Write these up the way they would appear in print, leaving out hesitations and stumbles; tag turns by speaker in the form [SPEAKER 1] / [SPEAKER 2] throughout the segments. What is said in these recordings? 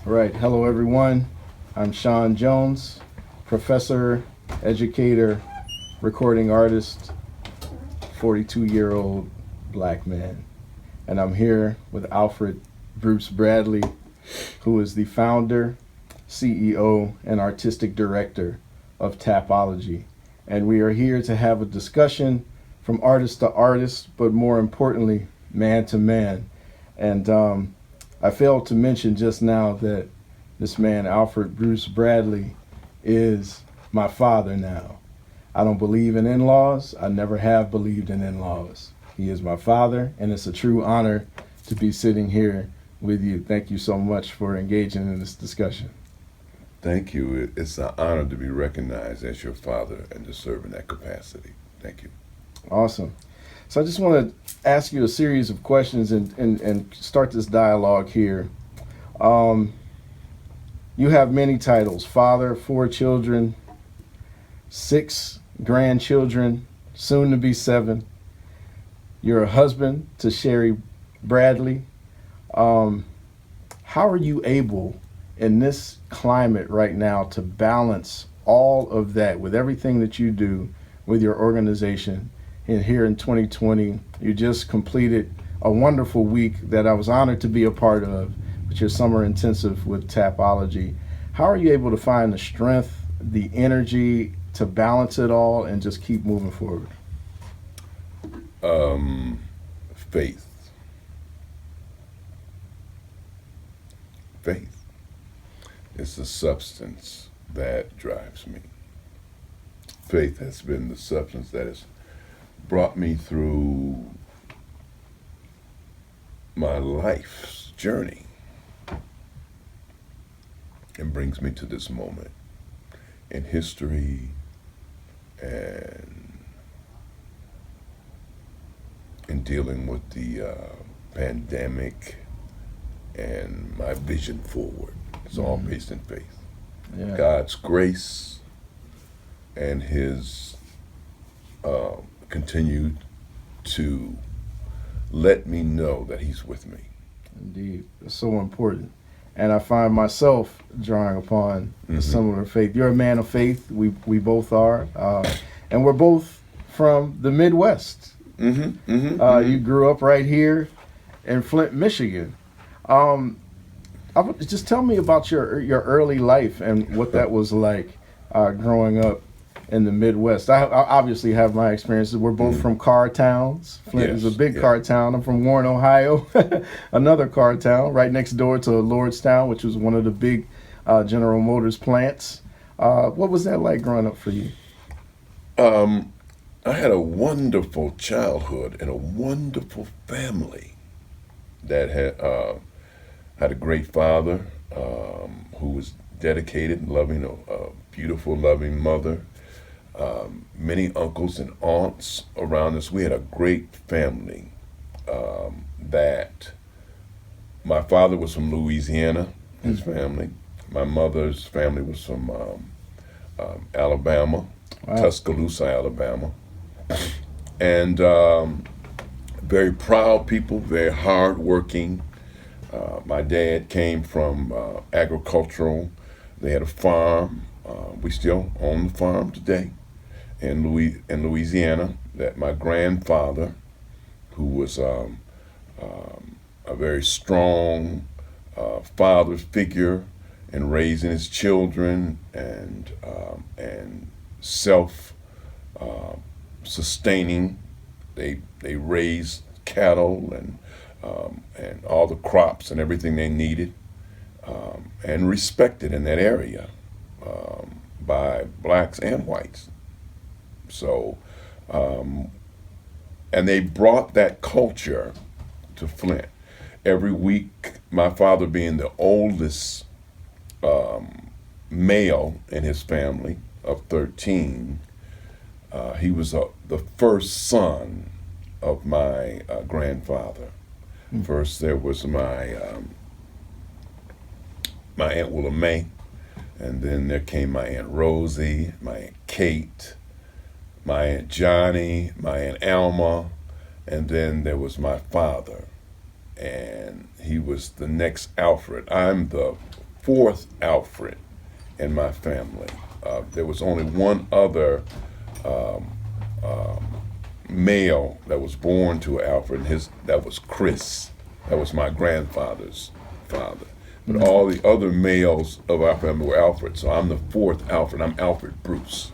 [SPEAKER 1] All right. Hello, everyone. I'm Sean Jones, professor, educator, recording artist, 42-year-old black man. And I'm here with Alfred Bruce Bradley, who is the founder, CEO, and artistic director of Tapology. And we are here to have a discussion from artist to artist, but more importantly, man to man. And I failed to mention just now that this man, Alfred Bruce Bradley, is my father now. I don't believe in in-laws. I never have believed in in-laws. He is my father, and it's a true honor to be sitting here with you. Thank you so much for engaging in this discussion.
[SPEAKER 2] Thank you. It's an honor to be recognized as your father and to serve in that capacity. Thank you.
[SPEAKER 1] Awesome. So I just want to ask you a series of questions and start this dialogue here. You have many titles: father, 4 children, 6 grandchildren, soon to be 7. You're a husband to Sherry Bradley. How are you able in this climate right now to balance all of that with everything that you do with your organization? And here in 2020, you just completed a wonderful week that I was honored to be a part of, with your summer intensive with Tapology. How are you able to find the strength, the energy to balance it all and just keep moving forward?
[SPEAKER 2] Faith. Faith is the substance that drives me. Faith has been the substance that has brought me through my life's journey and brings me to this moment in history and in dealing with the pandemic and my vision forward. It's all based in faith.
[SPEAKER 1] Yeah.
[SPEAKER 2] God's grace and his continued to let me know that he's with me.
[SPEAKER 1] Indeed. It's so important. And I find myself drawing upon a similar faith. You're a man of faith. We both are. And we're both from the Midwest. You grew up right here in Flint, Michigan. Just tell me about your early life and what that was like growing up in the Midwest. I obviously have my experiences. We're both from car towns. Flint is a big car town. I'm from Warren, Ohio, another car town right next door to Lordstown, which was one of the big General Motors plants. What was that like growing up for you?
[SPEAKER 2] I had a wonderful childhood and a wonderful family that had a great father who was dedicated and loving, a beautiful, loving mother. Many uncles and aunts around us. We had a great family. That my father was from Louisiana, his family. My mother's family was from Alabama, Tuscaloosa, Alabama. And very proud people, very hardworking. My dad came from agricultural. They had a farm. We still own the farm today in Louisiana. That my grandfather, who was a very strong father figure in raising his children and self sustaining. They raised cattle and all the crops and everything they needed, and respected in that area by blacks and whites. So, and they brought that culture to Flint. Every week, my father being the oldest male in his family of 13, he was the first son of my grandfather. First, there was my Aunt Willa Mae, and then there came my Aunt Rosie, my Aunt Kate, my Aunt Johnny, my Aunt Alma, and then there was my father, and he was the next Alfred. I'm the fourth Alfred in my family. There was only one other male that was born to Alfred, and that was Chris. That was my grandfather's father. But all the other males of our family were Alfred, so I'm the fourth Alfred. I'm Alfred Bruce.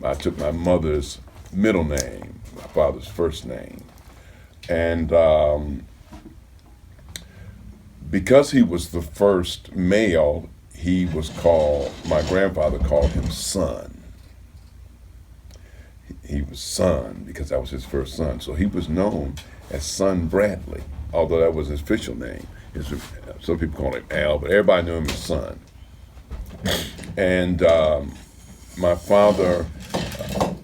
[SPEAKER 2] I took my mother's middle name, my father's first name. And because he was the first male, my grandfather called him son. He was son because that was his first son. So he was known as Son Bradley, although that was his official name. Some people call him Al, but everybody knew him as Son. And my father,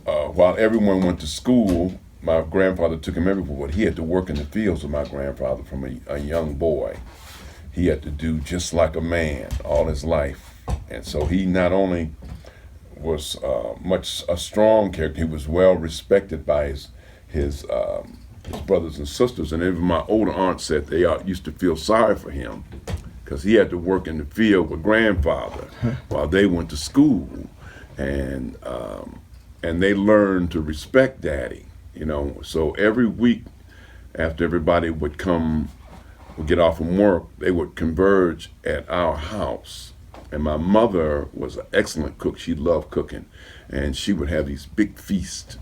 [SPEAKER 2] while everyone went to school, my grandfather took him everywhere. He had to work in the fields with my grandfather from a young boy. He had to do just like a man all his life. And so he not only was much a strong character, he was well respected by his brothers and sisters. And even my older aunt said they used to feel sorry for him because he had to work in the field with grandfather while they went to school. And they learned to respect daddy, you know. So every week after everybody would get off from work, they would converge at our house. And my mother was an excellent cook. She loved cooking. And she would have these big feasts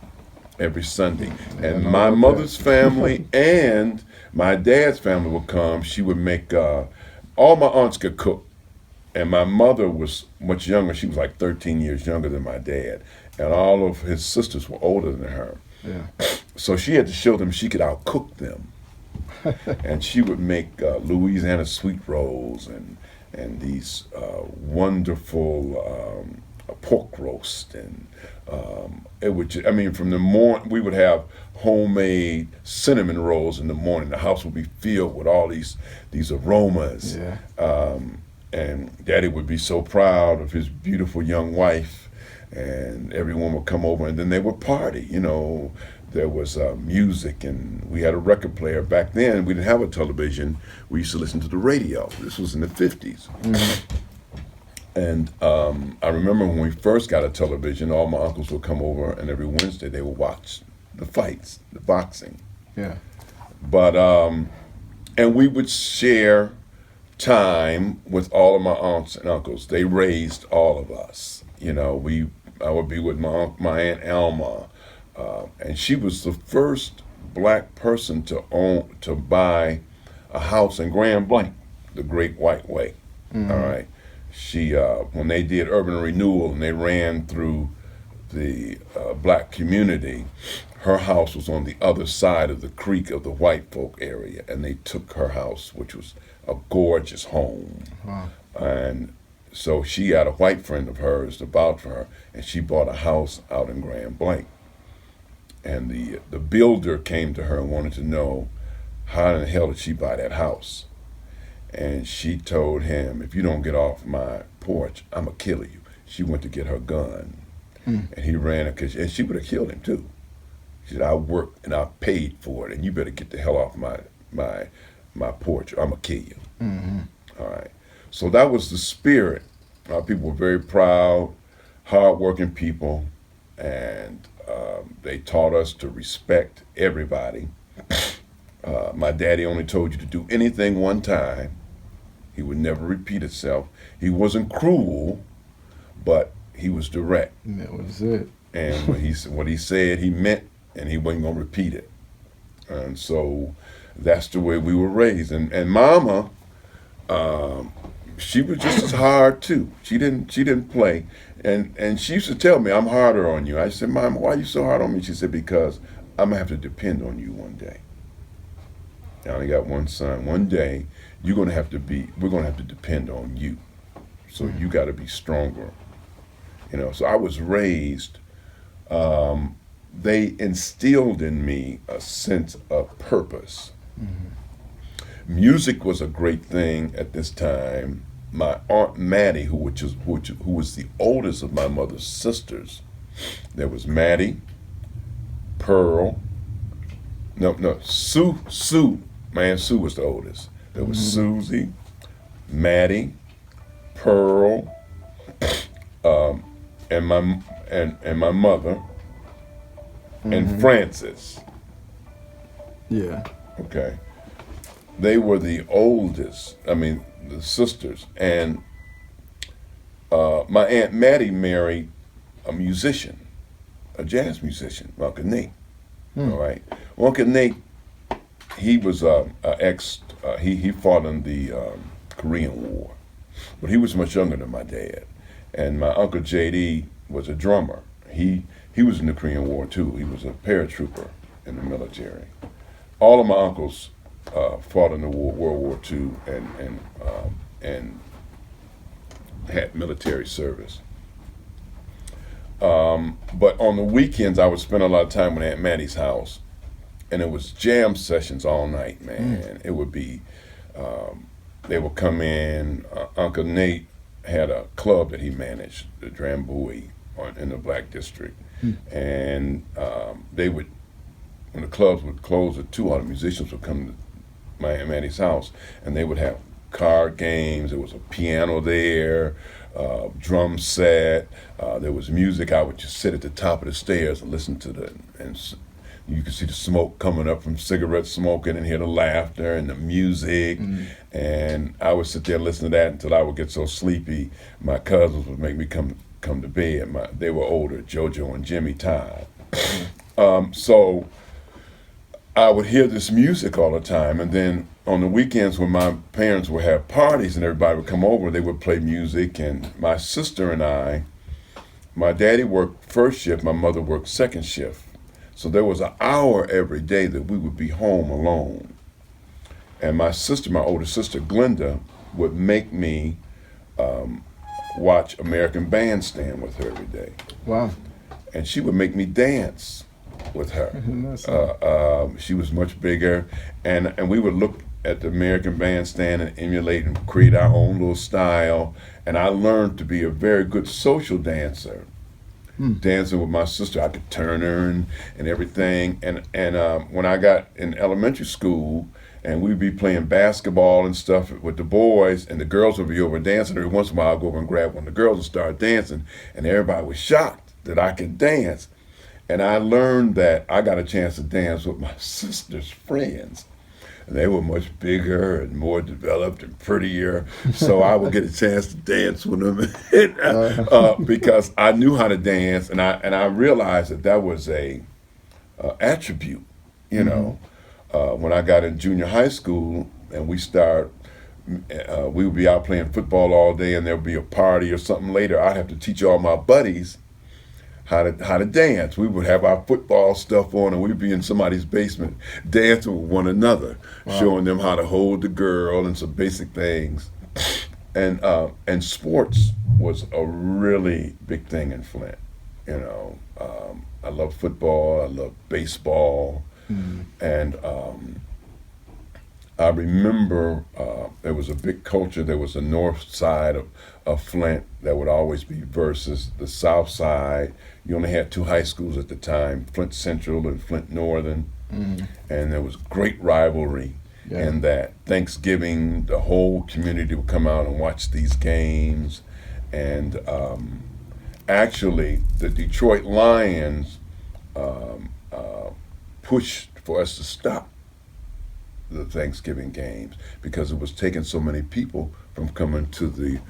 [SPEAKER 2] every Sunday. And my mother's family and my dad's family would come. She would make, all my aunts could cook. And my mother was much younger. She was like 13 years younger than my dad. And all of his sisters were older than her.
[SPEAKER 1] Yeah.
[SPEAKER 2] So she had to show them she could outcook them. And she would make Louisiana sweet rolls and these wonderful pork roast, and it would. From the morning we would have homemade cinnamon rolls in the morning. The house would be filled with all these aromas.
[SPEAKER 1] Yeah.
[SPEAKER 2] And Daddy would be so proud of his beautiful young wife, and everyone would come over, and then they would party. You know, there was music, and we had a record player. Back then, we didn't have a television. We used to listen to the radio. This was in the 50s. Mm-hmm. And I remember when we first got a television, all my uncles would come over, and every Wednesday they would watch the fights, the boxing.
[SPEAKER 1] Yeah.
[SPEAKER 2] But, and we would share time with all of my aunts and uncles. They raised all of us. You know, I would be with my Aunt Alma. And she was the first black person to buy a house in Grand Blanc, the Great White Way. Mm-hmm. All right. She when they did urban renewal and they ran through the black community, her house was on the other side of the creek of the white folk area, and they took her house, which was a gorgeous home. Wow. And so she had a white friend of hers to vouch for her, and she bought a house out in Grand Blanc. And the builder came to her and wanted to know how in the hell did she buy that house. And she told him, if you don't get off my porch, I'm going to kill you. She went to get her gun. And he ran, and she would have killed him too. She said, I worked and I paid for it, and you better get the hell off my porch, or I'm going to kill you. Mm-hmm. All right. So that was the spirit. Our people were very proud, hardworking people, and they taught us to respect everybody. My daddy only told you to do anything one time. He would never repeat itself. He wasn't cruel, but he was direct.
[SPEAKER 1] And that was it.
[SPEAKER 2] And what he said, he meant, and he wasn't going to repeat it. And so that's the way we were raised. And Mama, she was just as hard too. She didn't play. And she used to tell me, I'm harder on you. I said, Mama, why are you so hard on me? She said, because I'm going to have to depend on you one day. I only got one son. One day, we're going to have to depend on you. So you got to be stronger. You know, so I was raised, they instilled in me a sense of purpose. Mm-hmm. Music was a great thing at this time. My Aunt Mattie, who was the oldest of my mother's sisters, there was Mattie, Pearl, Sue. My Aunt Sue was the oldest. There was Susie, Mattie, Pearl, and my mother, and Frances.
[SPEAKER 1] Yeah.
[SPEAKER 2] Okay, they were the oldest. I mean, the sisters, and my Aunt Mattie married a musician, a jazz musician, Uncle Nate. All right, Uncle Nate, he was he fought in the Korean War, but he was much younger than my dad. And my Uncle JD was a drummer. He was in the Korean War too. He was a paratrooper in the military. All of my uncles fought in the World War II and had military service. But on the weekends, I would spend a lot of time at Aunt Mattie's house, and it was jam sessions all night, man. It would be, they would come in. Uncle Nate had a club that he managed, the Drambuie, in the Black District, and they would, when the clubs would close at 2, all the musicians would come to my Aunt Mattie's house, and they would have card games. There was a piano there, drum set. There was music. I would just sit at the top of the stairs and listen to you could see the smoke coming up from cigarette smoking and hear the laughter and the music. And I would sit there and listen to that until I would get so sleepy. My cousins would make me come to bed. They were older, JoJo and Jimmy Todd. So I would hear this music all the time, and then on the weekends when my parents would have parties and everybody would come over, they would play music, and my sister and I, my daddy worked first shift, my mother worked second shift. So there was an hour every day that we would be home alone. And my sister, my older sister, Glenda, would make me watch American Bandstand with her every day.
[SPEAKER 1] Wow.
[SPEAKER 2] And she would make me dance with her. She was much bigger, and we would look at the American Bandstand and emulate and create our own little style. And I learned to be a very good social dancer. Dancing with my sister, I could turn her and everything. And when I got in elementary school, and we'd be playing basketball and stuff with the boys, and the girls would be over dancing. Every once in a while, I'd go over and grab one of the girls and start dancing, and everybody was shocked that I could dance. And I learned that I got a chance to dance with my sister's friends. And they were much bigger and more developed and prettier. So I would get a chance to dance with them because I knew how to dance, and I realized that was a attribute, you know. When I got in junior high school and we would be out playing football all day, and there'd be a party or something later, I'd have to teach all my buddies how to dance. We would have our football stuff on, and we'd be in somebody's basement dancing with one another, showing them how to hold the girl and some basic things. And sports was a really big thing in Flint. You know, I love football. I love baseball. And I remember there was a big culture. There was a north side of Flint that would always be versus the south side. You only had 2 high schools at the time, Flint Central and Flint Northern. And there was great rivalry. And that Thanksgiving, the whole community would come out and watch these games. And actually, the Detroit Lions pushed for us to stop the Thanksgiving games because it was taking so many people from coming to the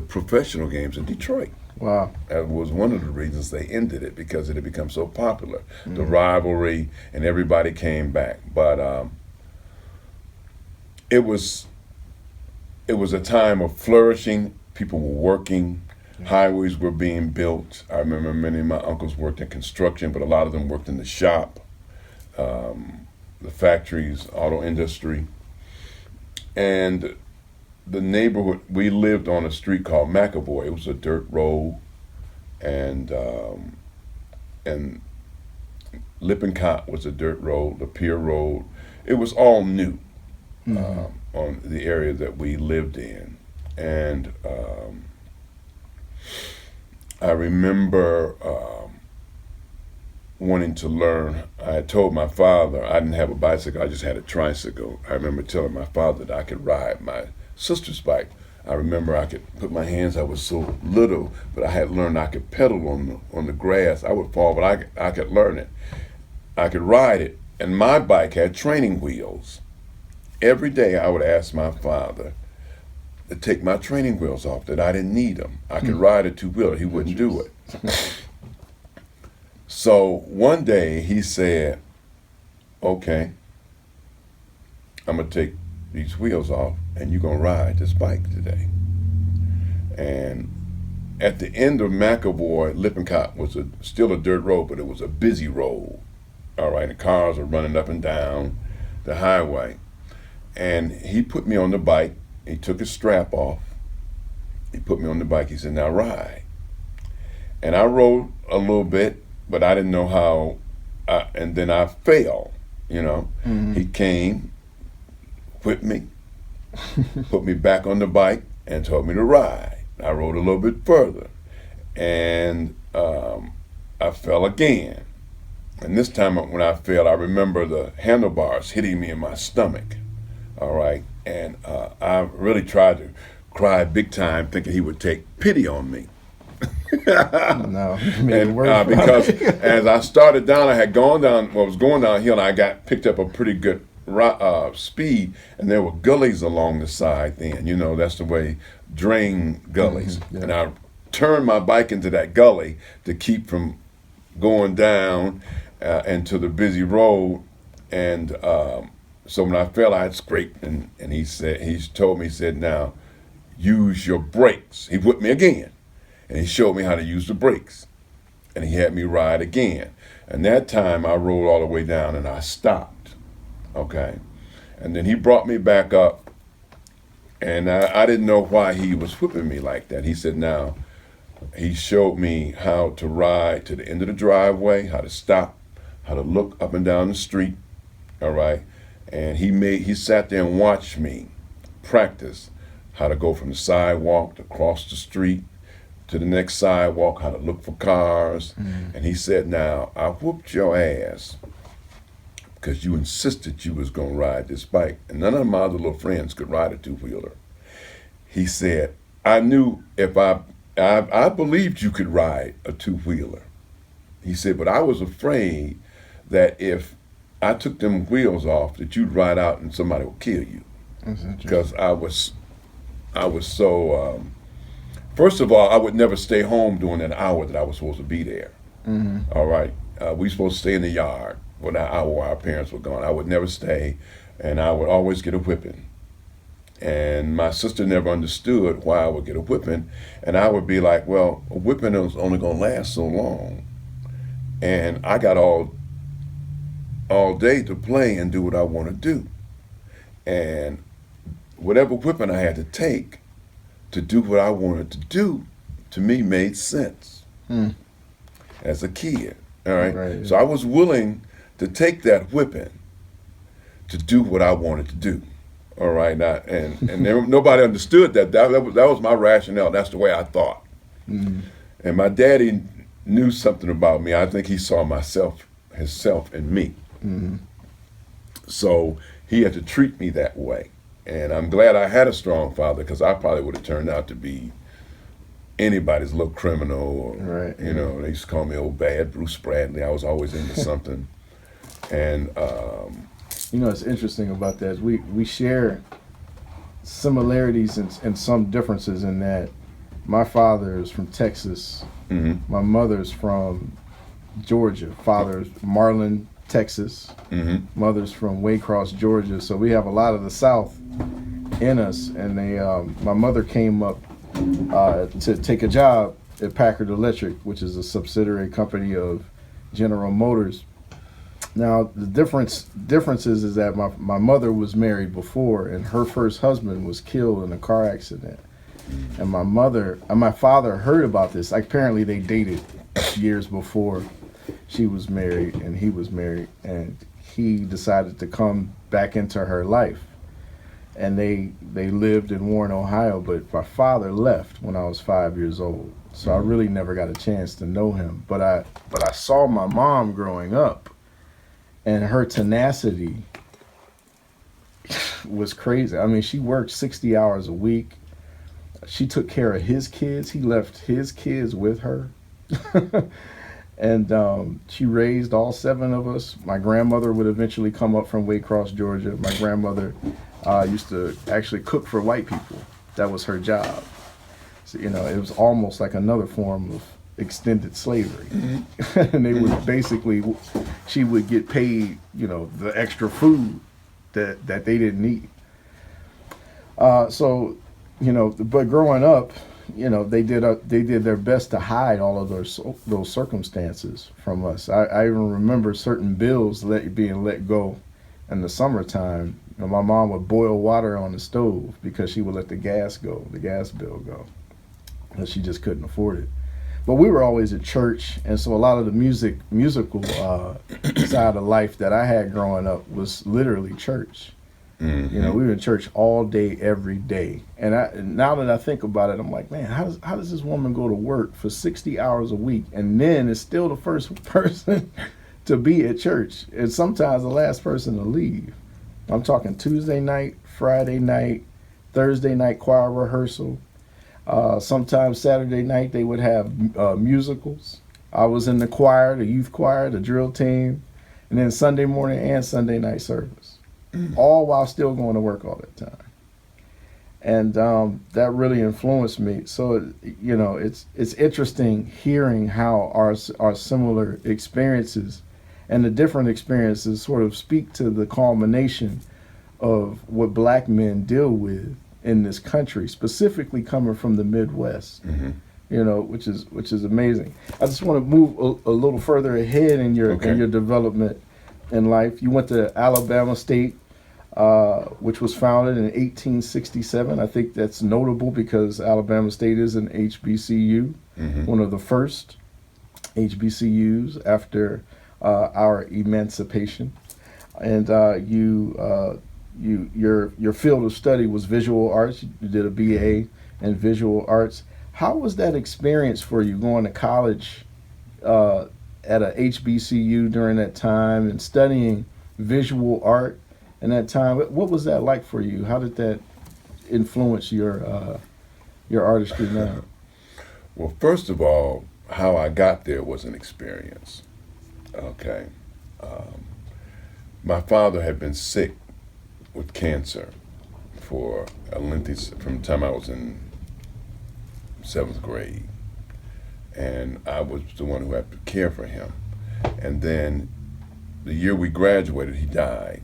[SPEAKER 2] professional games in Detroit.
[SPEAKER 1] Wow.
[SPEAKER 2] That was one of the reasons they ended it, because it had become so popular. The rivalry, and everybody came back. But it was a time of flourishing. People were working. Highways were being built. I remember many of my uncles worked in construction, but a lot of them worked in the shop, the factories, auto industry. And the neighborhood, we lived on a street called McAvoy. It was a dirt road, and Lippincott was a dirt road, the Pier Road. It was all new on the area that we lived in. And I remember wanting to learn. I had told my father I didn't have a bicycle, I just had a tricycle. I remember telling my father that I could ride my sister's bike. I remember I could put my hands. I was so little, but I had learned I could pedal on the grass. I would fall, but I could learn it. I could ride it, and my bike had training wheels. Every day I would ask my father to take my training wheels off, that I didn't need them. I could ride a two-wheeler. He wouldn't do it. So one day he said, okay, I'm going to take these wheels off and you're going to ride this bike today. And at the end of McAvoy, Lippincott was still a dirt road, but it was a busy road. All right, the cars were running up and down the highway. And he put me on the bike. He took his strap off. He put me on the bike. He said, now ride. And I rode a little bit, but I didn't know how, and then I fell, you know. He came, whipped me, put me back on the bike, and told me to ride. I rode a little bit further, and I fell again. And this time when I fell, I remember the handlebars hitting me in my stomach, all right? And I really tried to cry big time, thinking he would take pity on me.
[SPEAKER 1] No,
[SPEAKER 2] And because as I started down, I had gone down, well, I was going downhill, and I got picked up a pretty good speed, and there were gullies along the side then. You know, that's the way, drain gullies.
[SPEAKER 1] Yeah.
[SPEAKER 2] And I turned my bike into that gully to keep from going down into the busy road. And so when I fell, I had scraped, and he told me, he said, now, use your brakes. He whipped me again. And he showed me how to use the brakes. And he had me ride again. And that time I rolled all the way down and I stopped. Okay. And then he brought me back up. And I didn't know why he was whipping me like that. He said, now, he showed me how to ride to the end of the driveway, how to stop, how to look up and down the street. All right. And he sat there and watched me practice how to go from the sidewalk to cross the street to the next sidewalk, how to look for cars. And he said, now, I whooped your ass because you insisted you was going to ride this bike. And none of my other little friends could ride a two-wheeler. He said, I knew if I believed you could ride a two-wheeler. He said, but I was afraid that if I took them wheels off, that you'd ride out and somebody would kill you. Because I was so, first of all, I would never stay home during an hour that I was supposed to be there. All right. We supposed to stay in the yard for that hour while our parents were gone. I would never stay, and I would always get a whipping. And my sister never understood why I would get a whipping. And I would be like, well, a whipping is only going to last so long. And I got all day to play and do what I want to do. And whatever whipping I had to take to do what I wanted to do, to me made sense as a kid. All right?
[SPEAKER 1] Right.
[SPEAKER 2] So I was willing to take that whipping to do what I wanted to do. All right, and nobody understood that. That was my rationale. That's the way I thought. And my daddy knew something about me. I think he saw himself in me. So he had to treat me that way. And I'm glad I had a strong father, because I probably would have turned out to be anybody's little criminal. Or,
[SPEAKER 1] Right.
[SPEAKER 2] You know, they used to call me old bad Bruce Bradley. I was always into something. And
[SPEAKER 1] You know, what's interesting about that is we share similarities and some differences in that my father is from Texas. My mother's from Georgia. Father's Marlin, Texas. Mother's from Waycross, Georgia. So we have a lot of the South in us. And my mother came up to take a job at Packard Electric, which is a subsidiary company of General Motors. Now the difference is that my mother was married before, and her first husband was killed in a car accident. And my father heard about this. Like, apparently they dated years before she was married and he was married, and he decided to come back into her life. And they lived in Warren, Ohio, but my father left when I was 5 years old. So I really never got a chance to know him. But I saw my mom growing up, and her tenacity was crazy. I mean, she worked 60 hours a week. She took care of his kids. He left his kids with her. And she raised all 7 of us. My grandmother would eventually come up from Waycross, Georgia. My grandmother used to actually cook for white people. That was her job. So, you know, it was almost like another form of extended slavery. And they would basically, she would get paid, you know, the extra food that they didn't eat. So, you know, but growing up, you know, they did their best to hide all of those circumstances from us. I even remember certain bills being let go in the summertime. You know, my mom would boil water on the stove because she would let the gas bill go, and she just couldn't afford it. But we were always at church, and so a lot of the musical side of life that I had growing up was literally church. You know, we were in church all day, every day. And now that I think about it, I'm like, man, how does this woman go to work for 60 hours a week and then is still the first person to be at church and sometimes the last person to leave? I'm talking Tuesday night, Friday night, Thursday night choir rehearsal. Sometimes Saturday night they would have musicals. I was in the choir, the youth choir, the drill team, and then Sunday morning and Sunday night service. All while still going to work all that time. And that really influenced me. So, you know, it's interesting hearing how our similar experiences and the different experiences sort of speak to the culmination of what black men deal with in this country, specifically coming from the Midwest. You know, which is amazing. I just want to move a little further ahead in your development in life. You went to Alabama State, which was founded in 1867. I think that's notable because Alabama State is an HBCU, one of the first HBCUs after our emancipation. And your field of study was visual arts. You did a BA in visual arts. How was that experience for you going to college at a HBCU during that time and studying visual art? In that time, what was that like for you? How did that influence your artistry now?
[SPEAKER 2] Well, first of all, how I got there was an experience. Okay. My father had been sick with cancer for a lengthy, from the time I was in 7th grade. And I was the one who had to care for him. And then the year we graduated, he died.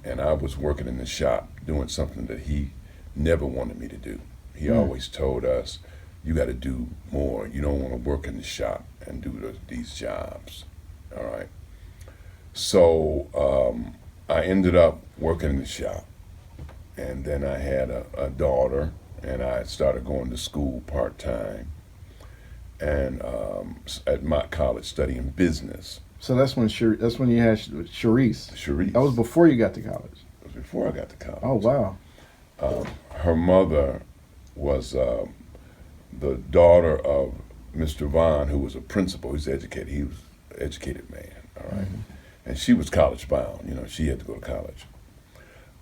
[SPEAKER 2] And I was working in the shop doing something that he never wanted me to do. He always told us, you got to do more. You don't want to work in the shop and do these jobs. All right. So I ended up working in the shop. And then I had a daughter, and I started going to school part-time. And at Mott College studying business.
[SPEAKER 1] So that's when you had Sharice.
[SPEAKER 2] Sharice.
[SPEAKER 1] That was before you got to college.
[SPEAKER 2] It was before I got to college.
[SPEAKER 1] Oh, wow.
[SPEAKER 2] Her mother was the daughter of Mr. Vaughn, who was a principal. He was educated. He was an educated man, all right? And she was college bound. You know, she had to go to college.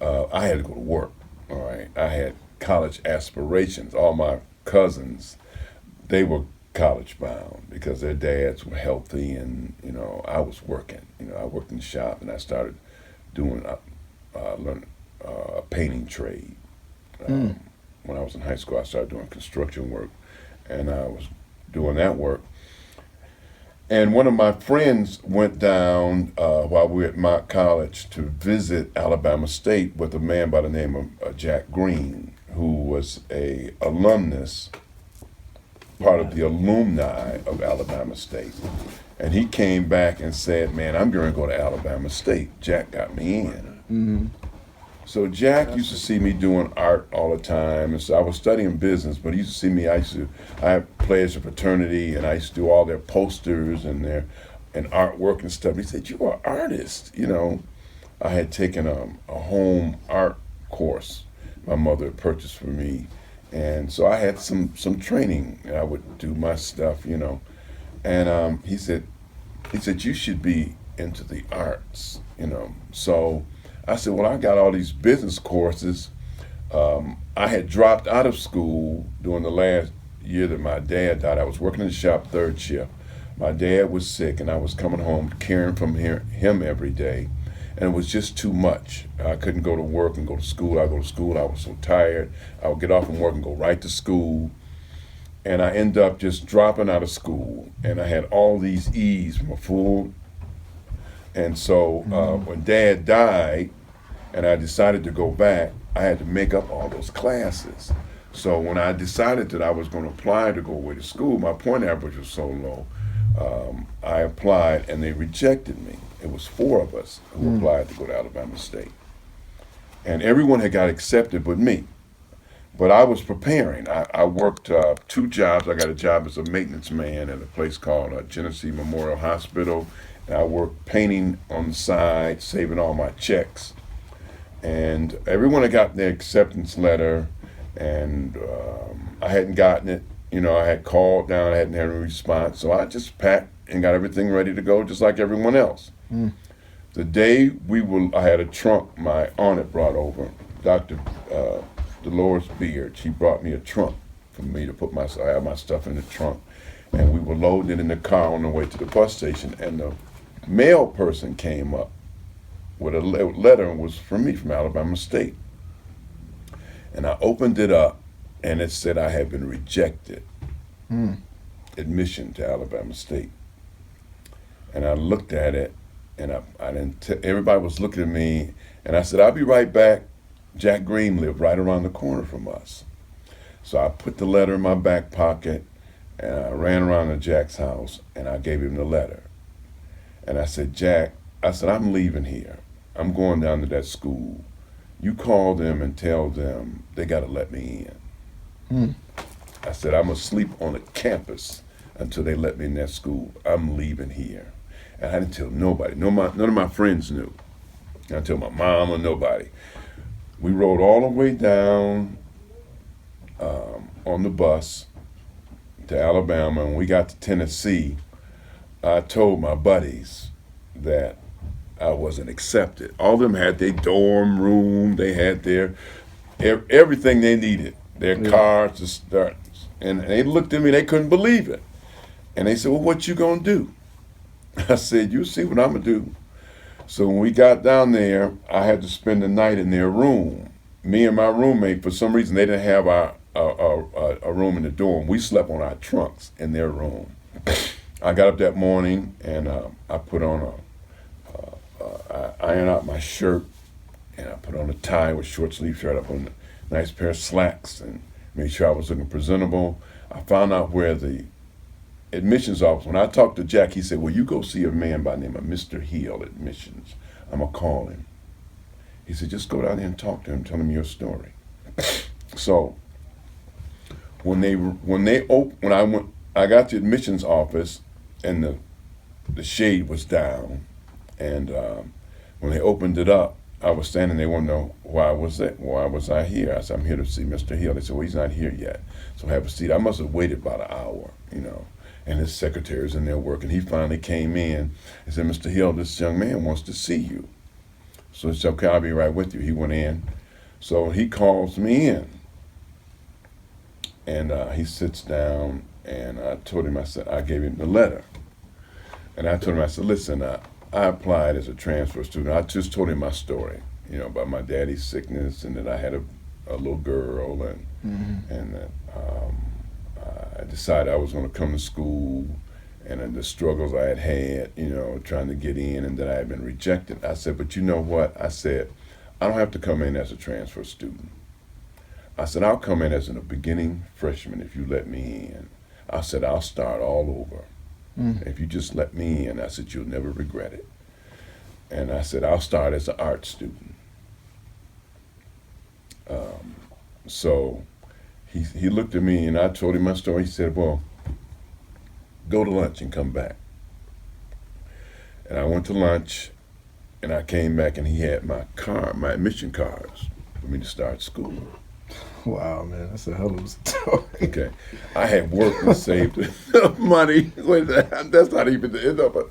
[SPEAKER 2] I had to go to work, all right? I had college aspirations. All my cousins, they were college bound because their dads were healthy, and you know I was working. You know, I worked in the shop, and I started doing learning a painting trade. When I was in high school, I started doing construction work, and I was doing that work. And one of my friends went down while we were at Mott College to visit Alabama State with a man by the name of Jack Green, who was a alumnus, part of the alumni of Alabama State. And he came back and said, man, I'm going to go to Alabama State. Jack got me in. So Jack used to see me doing art all the time. And so I was studying business, but he used to see me, I had pledged a fraternity, and I used to do all their posters and artwork and stuff. He said, you are an artist. You know, I had taken a home art course my mother had purchased for me. And so I had some training, and I would do my stuff, you know. And he said, you should be into the arts, you know. So I said, well, I got all these business courses. I had dropped out of school during the last year that my dad died. I was working in the shop third shift. My dad was sick, and I was coming home caring for him every day, and it was just too much. I couldn't go to work and go to school. I go to school. I was so tired. I would get off from work and go right to school, and I end up just dropping out of school. And I had all these E's from a full. And so when Dad died, and I decided to go back, I had to make up all those classes. So when I decided that I was going to apply to go away to school, my point average was so low. I applied and they rejected me. It was 4 of us who applied to go to Alabama State. And everyone had got accepted but me. But I was preparing. I worked 2 jobs. I got a job as a maintenance man at a place called Genesee Memorial Hospital. And I worked painting on the side, saving all my checks. And everyone had gotten their acceptance letter, and I hadn't gotten it. You know, I had called down, I hadn't had a response. So I just packed and got everything ready to go, just like everyone else. The day I had a trunk my aunt had brought over, Dr. Dolores Beard. She brought me a trunk for me to put I had my stuff in the trunk. And we were loading it in the car on the way to the bus station, and the mail person came up with a letter, and was from me, from Alabama State. And I opened it up, and it said I had been rejected. Admission to Alabama State. And I looked at it, and I didn't. Everybody was looking at me, and I said, "I'll be right back." Jack Green lived right around the corner from us. So I put the letter in my back pocket, and I ran around to Jack's house, and I gave him the letter. And I said, "Jack," I said, "I'm leaving here. I'm going down to that school. You call them and tell them they got to let me in." I said, "I'm going to sleep on the campus until they let me in that school. I'm leaving here." And I didn't tell nobody. None of my friends knew. I didn't tell my mom or nobody. We rode all the way down on the bus to Alabama, and when we got to Tennessee, I told my buddies that I wasn't accepted. All of them had their dorm room, they had their everything they needed, their cars to start. And they looked at me, they couldn't believe it. And they said, "Well, what you gonna do?" I said, "You see what I'm gonna do." So when we got down there, I had to spend the night in their room. Me and my roommate, for some reason, they didn't have a room in the dorm. We slept on our trunks in their room. I got up that morning, and I put on I ironed out my shirt, and I put on a tie with short sleeve shirt. I put on a nice pair of slacks and made sure I was looking presentable. I found out where the admissions office, when I talked to Jack, he said, "Well, you go see a man by the name of Mr. Hill, admissions. I'm going to call him." He said, "Just go down there and talk to him, tell him your story." So when I got to the admissions office, and the shade was down, and when they opened it up, I was standing there, wanted to know why was I here. I said, "I'm here to see Mr. Hill." They said, "Well, he's not here yet, so have a seat." I must have waited about an hour, and his secretary's in there working. He finally came in and said, "Mr. Hill, this young man wants to see you." So I said, "Okay, I'll be right with you." He went in. So he calls me in, and he sits down, and I told him, I gave him the letter. And I told him, I said, "Listen, I applied as a transfer student." I just told him my story, about my daddy's sickness, and that I had a little girl, and that I decided I was going to come to school, and then the struggles I had, trying to get in, and that I had been rejected. I said, "But you know what?" I said, "I don't have to come in as a transfer student." I said, "I'll come in as a beginning freshman if you let me in." I said, "I'll start all over. If you just let me in," I said, "you'll never regret it." And I said, "I'll start as an art student." So he looked at me, and I told him my story. He said, "Well, go to lunch and come back." And I went to lunch, and I came back, and he had my admission cards for me to start school.
[SPEAKER 1] Wow, man, that's a hell of a story.
[SPEAKER 2] Okay, I had worked and saved enough money. Wait, that's not even the end of it.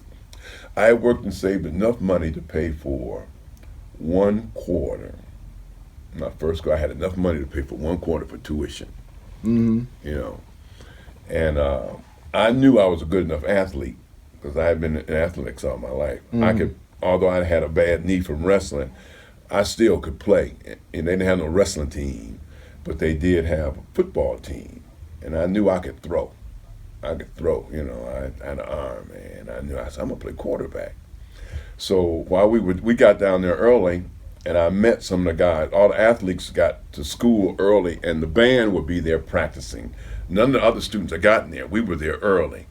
[SPEAKER 2] I had worked and saved enough money to pay for 1/4 My first school, I had enough money to pay for 1 quarter for tuition.
[SPEAKER 1] Mm-hmm.
[SPEAKER 2] You know, and I knew I was a good enough athlete because I had been in athletics all my life. I could, although I had a bad knee from wrestling, I still could play. And they didn't have no wrestling team, but they did have a football team, and I knew I could throw. I could throw. You know, I had an arm, and I knew I said I'm gonna play quarterback. So while we got down there early, and I met some of the guys. All the athletes got to school early, and the band would be there practicing. None of the other students had gotten there. We were there early,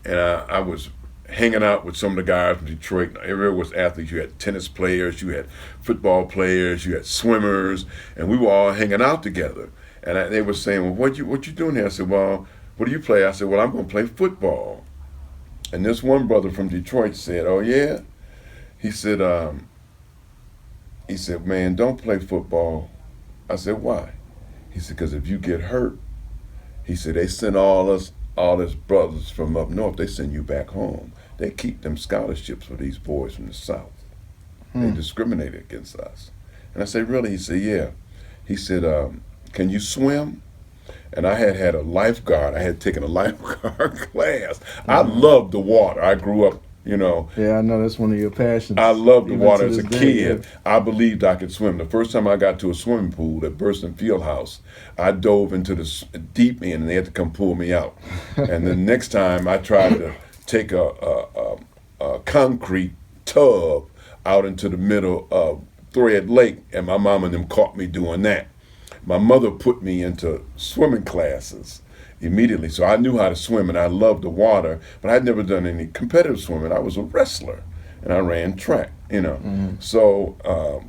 [SPEAKER 2] and I was hanging out with some of the guys from Detroit. Everywhere was athletes. You had tennis players, you had football players, you had swimmers, and we were all hanging out together. And they were saying, "Well, what you doing here?" I said, "Well, what do you play?" I said, "Well, I'm going to play football." And this one brother from Detroit said, "Oh yeah?" He said, "Man, don't play football." I said, "Why?" He said, "Because if you get hurt," he said, "they send all his brothers from up north, they send you back home. They keep them scholarships for these boys from the South. They discriminate against us." And I said, "Really?" He said, "Yeah." He said, "Can you swim?" And I had a lifeguard. I had taken a lifeguard class. I loved the water. I grew up, you know.
[SPEAKER 1] Yeah, I know that's one of your passions.
[SPEAKER 2] I loved the
[SPEAKER 1] even
[SPEAKER 2] water
[SPEAKER 1] to
[SPEAKER 2] as a
[SPEAKER 1] this day,
[SPEAKER 2] kid. I believed I could swim. The first time I got to a swimming pool at Burston Fieldhouse, I dove into the deep end, and they had to come pull me out. And the next time I tried to take a concrete tub out into the middle of Thread Lake, and my mom and them caught me doing that. My mother put me into swimming classes immediately, so I knew how to swim, and I loved the water, but I'd never done any competitive swimming. I was a wrestler, and I ran track, you know. So,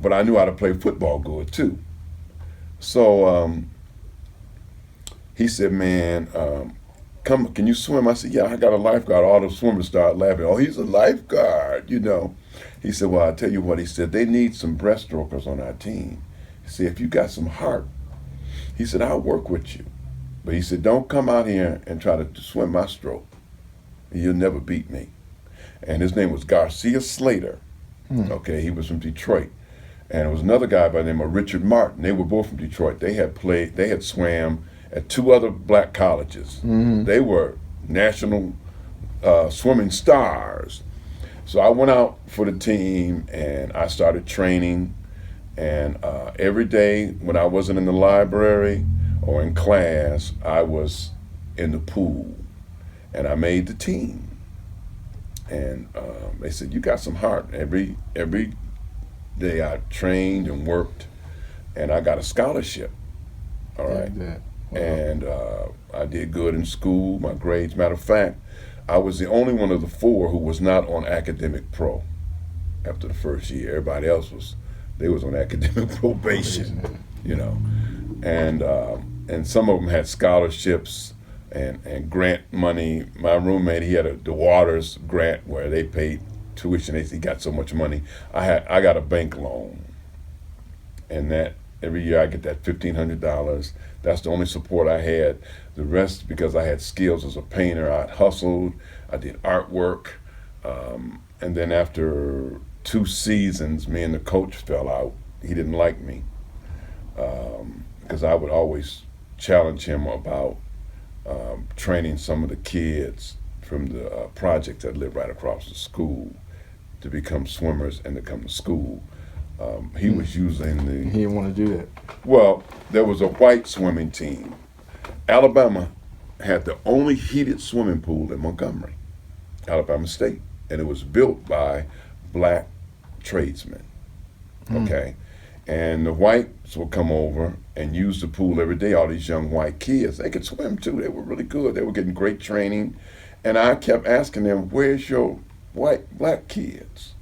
[SPEAKER 2] but I knew how to play football good too. So he said, "Man, come, can you swim?" I said, "Yeah, I got a lifeguard." All the swimmers started laughing. "Oh, he's a lifeguard, you know." He said, "Well, I'll tell you what," he said, "they need some breaststrokers on our team." He said, "If you got some heart," he said, "I'll work with you. But," he said, "don't come out here and try to swim my stroke. You'll never beat me." And his name was Garcia Slater. Okay, he was from Detroit. And there was another guy by the name of Richard Martin. They were both from Detroit. They had swam at 2 other black colleges. They were national swimming stars. So I went out for the team, and I started training. And every day when I wasn't in the library or in class, I was in the pool, and I made the team. And they said, "You got some heart." Every day I trained and worked, and I got a scholarship. All right.
[SPEAKER 1] Yeah. Wow.
[SPEAKER 2] And I did good in school. My grades, matter of fact, I was the only one of the 4 who was not on academic pro after the first year. Everybody else was on academic probation, you know. And some of them had scholarships and grant money. My roommate, he had the Waters grant where they paid tuition. He got so much money. I got a bank loan, and that every year I get that $1,500. That's the only support I had. The rest, because I had skills as a painter, I hustled. I did artwork, and then after 2 seasons, me and the coach fell out. He didn't like me because I would always challenge him about training some of the kids from the project that lived right across the school to become swimmers and to come to school. He was using
[SPEAKER 1] He didn't want to do that.
[SPEAKER 2] well, there was a white swimming team. Alabama had the only heated swimming pool in Montgomery, Alabama State, and it was built by black tradesmen. Okay, and the whites would come over and use the pool every day. All these young white kids, they could swim too. They were really good. They were getting great training, and I kept asking them, "Where's your black kids?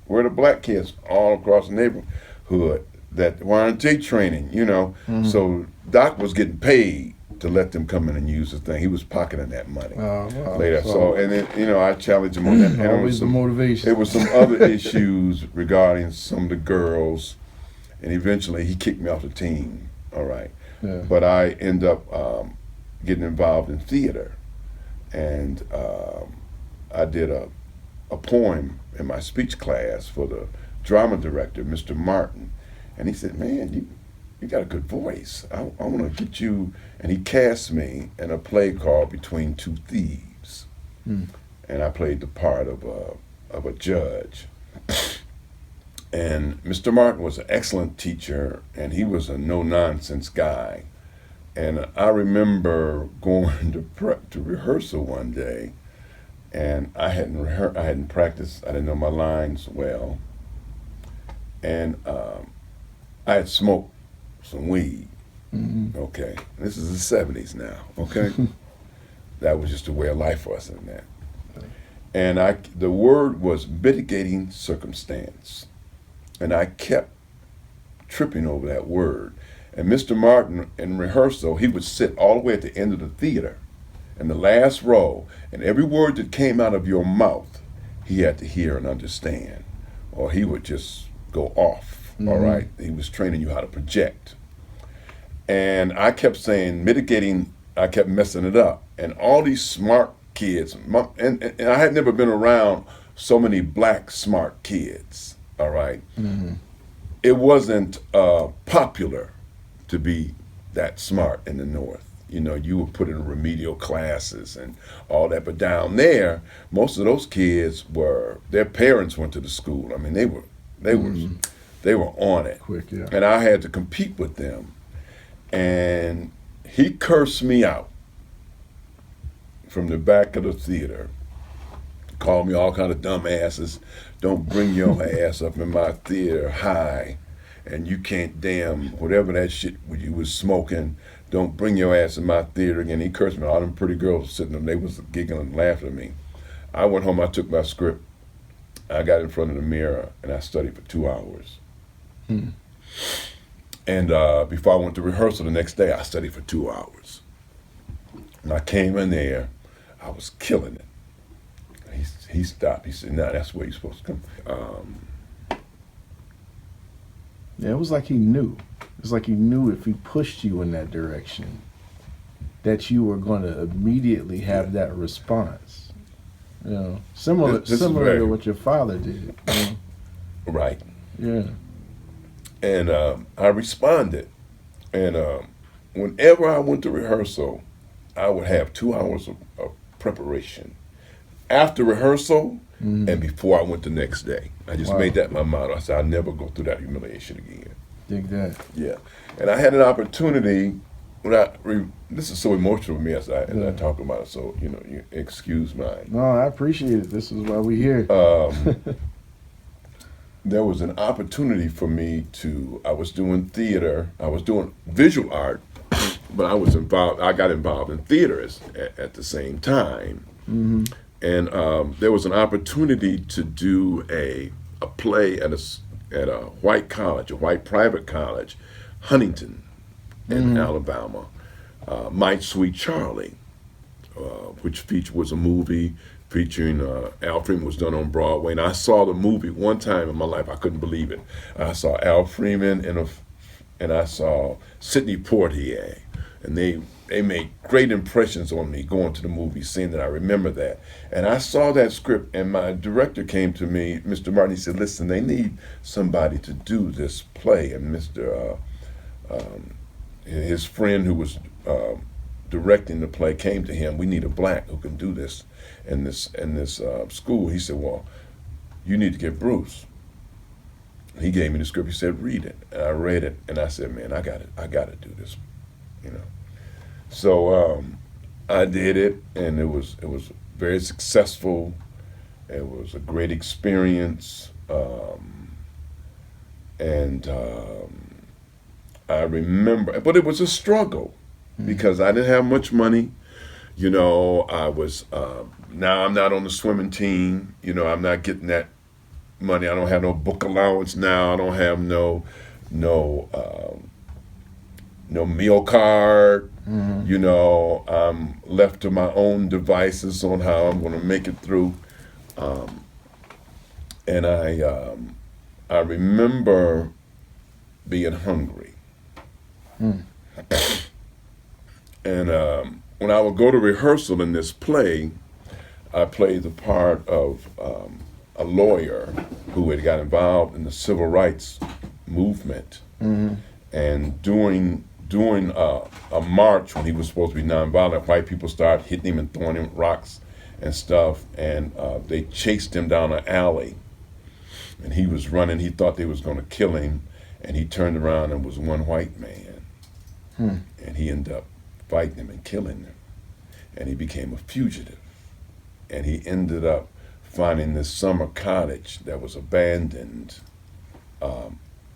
[SPEAKER 2] Where are the black kids all across the neighborhood that why aren't they training?" You know, so Doc was getting paid to let them come in and use the thing. He was pocketing that money
[SPEAKER 1] Wow.
[SPEAKER 2] later. So, and then, you know, I challenged him on that. And
[SPEAKER 1] Always the motivation.
[SPEAKER 2] there was some other issues regarding some of the girls, and eventually he kicked me off the team. All right.
[SPEAKER 1] Yeah.
[SPEAKER 2] But I end up getting involved in theater, and I did a poem in my speech class for the drama director, Mr. Martin, and he said, "Man, you got a good voice. I want to get you. And he cast me in a play called Between Two Thieves. And I played the part of a judge. And Mr. Martin was an excellent teacher, and he was a no-nonsense guy. And I remember going to rehearsal one day, and I hadn't practiced. I didn't know my lines well, and I had smoked some weed. Okay, this is the '70s now. Okay, that was just a way of life for us in that. And the word was mitigating circumstance, and I kept tripping over that word. And Mr. Martin, in rehearsal, he would sit all the way at the end of the theater, in the last row, and every word that came out of your mouth, he had to hear and understand, or he would just go off. All right, he was training you how to project. And I kept saying mitigating. I kept messing it up, and all these smart kids, and I had never been around so many black smart kids. All right, it wasn't popular to be that smart in the North. You know, you were put in remedial classes and all that. But down there, most of those kids their parents went to the school. I mean, they were on it.
[SPEAKER 1] Quick, yeah.
[SPEAKER 2] And I had to compete with them. And he cursed me out from the back of the theater. Called me all kind of dumbasses. Don't bring your ass up in my theater high. And you can't whatever that shit you was smoking, don't bring your ass in my theater again. He cursed me. All them pretty girls sitting there, they was giggling and laughing at me. I went home, I took my script, I got in front of the mirror, and I studied for 2 hours. And before I went to rehearsal the next day, I studied for 2 hours. And I came in there, I was killing it. He stopped, he said, "Nah, that's where you're supposed to come."
[SPEAKER 1] Yeah, it was like he knew. It was like he knew if he pushed you in that direction, that you were going to immediately have that response. You know, similar to what your father did. You know?
[SPEAKER 2] Right.
[SPEAKER 1] Yeah.
[SPEAKER 2] And I responded. And whenever I went to rehearsal, I would have 2 hours of preparation. After rehearsal and before I went the next day. I just made that my motto. I said, I'll never go through that humiliation again.
[SPEAKER 1] Dig that.
[SPEAKER 2] Yeah. And I had an opportunity this is so emotional to me as I talk about it, so, you excuse my...
[SPEAKER 1] No, I appreciate it. This is why we're here.
[SPEAKER 2] There was an opportunity for me I was doing theater, I was doing visual art, but I got involved in theater at the same time. And there was an opportunity to do a play at a white college, a white private college, Huntington in Alabama, My Sweet Charlie, which was a movie featuring Al Freeman, was done on Broadway. And I saw the movie one time in my life. I couldn't believe it. I saw Al Freeman and I saw Sidney Poitier, and they made great impressions on me going to the movie, seeing that I remember that. And I saw that script, and my director came to me, Mr. Martin, he said, "Listen, they need somebody to do this play." And his friend who was directing the play came to him, "We need a black who can do this in this school." He said, "Well, you need to get Bruce." He gave me the script. He said, "Read it." And I read it, and I said, "Man, I got to do this," So I did it, and it was very successful. It was a great experience, and I remember, but it was a struggle because I didn't have much money. I was now I'm not on the swimming team. I'm not getting that money. I don't have no book allowance now. I don't have no meal card. I'm left to my own devices on how I'm going to make it through. And I remember being hungry. And when I would go to rehearsal in this play, I played the part of a lawyer who had got involved in the civil rights movement. And during a march when he was supposed to be nonviolent, white people started hitting him and throwing him rocks and stuff, and they chased him down an alley. And he was running. He thought they was going to kill him, and he turned around and was one white man. And he ended up fighting him and killing him. And he became a fugitive. And he ended up finding this summer cottage that was abandoned.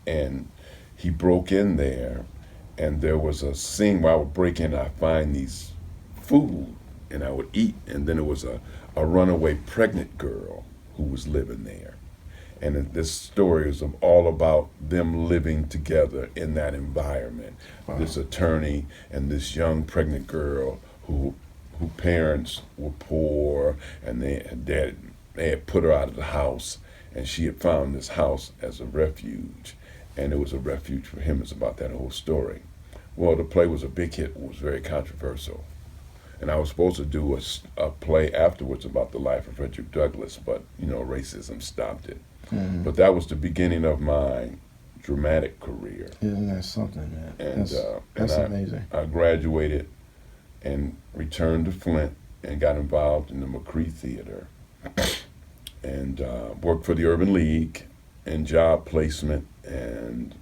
[SPEAKER 2] And he broke in there, and there was a scene where I would break in and I'd find these food, and I would eat. And then there was a runaway pregnant girl who was living there. And this story is all about them living together in that environment. Wow. This attorney and this young pregnant girl who parents were poor, and they had put her out of the house, and she had found this house as a refuge, and it was a refuge for him. It's about that whole story. Well, the play was a big hit. It was very controversial. And I was supposed to do a play afterwards about the life of Frederick Douglass, but, racism stopped it. Mm-hmm. But that was the beginning of my dramatic career.
[SPEAKER 1] Isn't that something, man?
[SPEAKER 2] And
[SPEAKER 1] that's amazing.
[SPEAKER 2] I graduated and returned to Flint and got involved in the McCree Theater and worked for the Urban League and job placement, and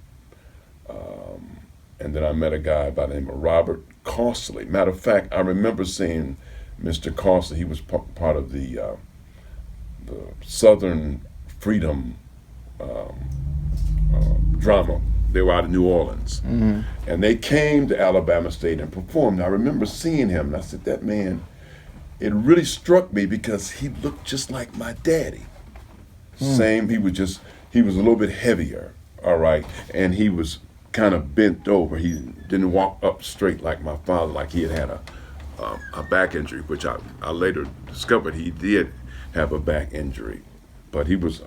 [SPEAKER 2] then I met a guy by the name of Robert Costley. Matter of fact, I remember seeing Mr. Costley. He was part of the Southern Freedom drama. They were out of New Orleans. Mm-hmm. And they came to Alabama State and performed. I remember seeing him, and I said, that man, it really struck me because he looked just like my daddy. Same, he was a little bit heavier, all right, and he was kind of bent over. He didn't walk up straight like my father, like he had a back injury, which I later discovered he did have a back injury. But he was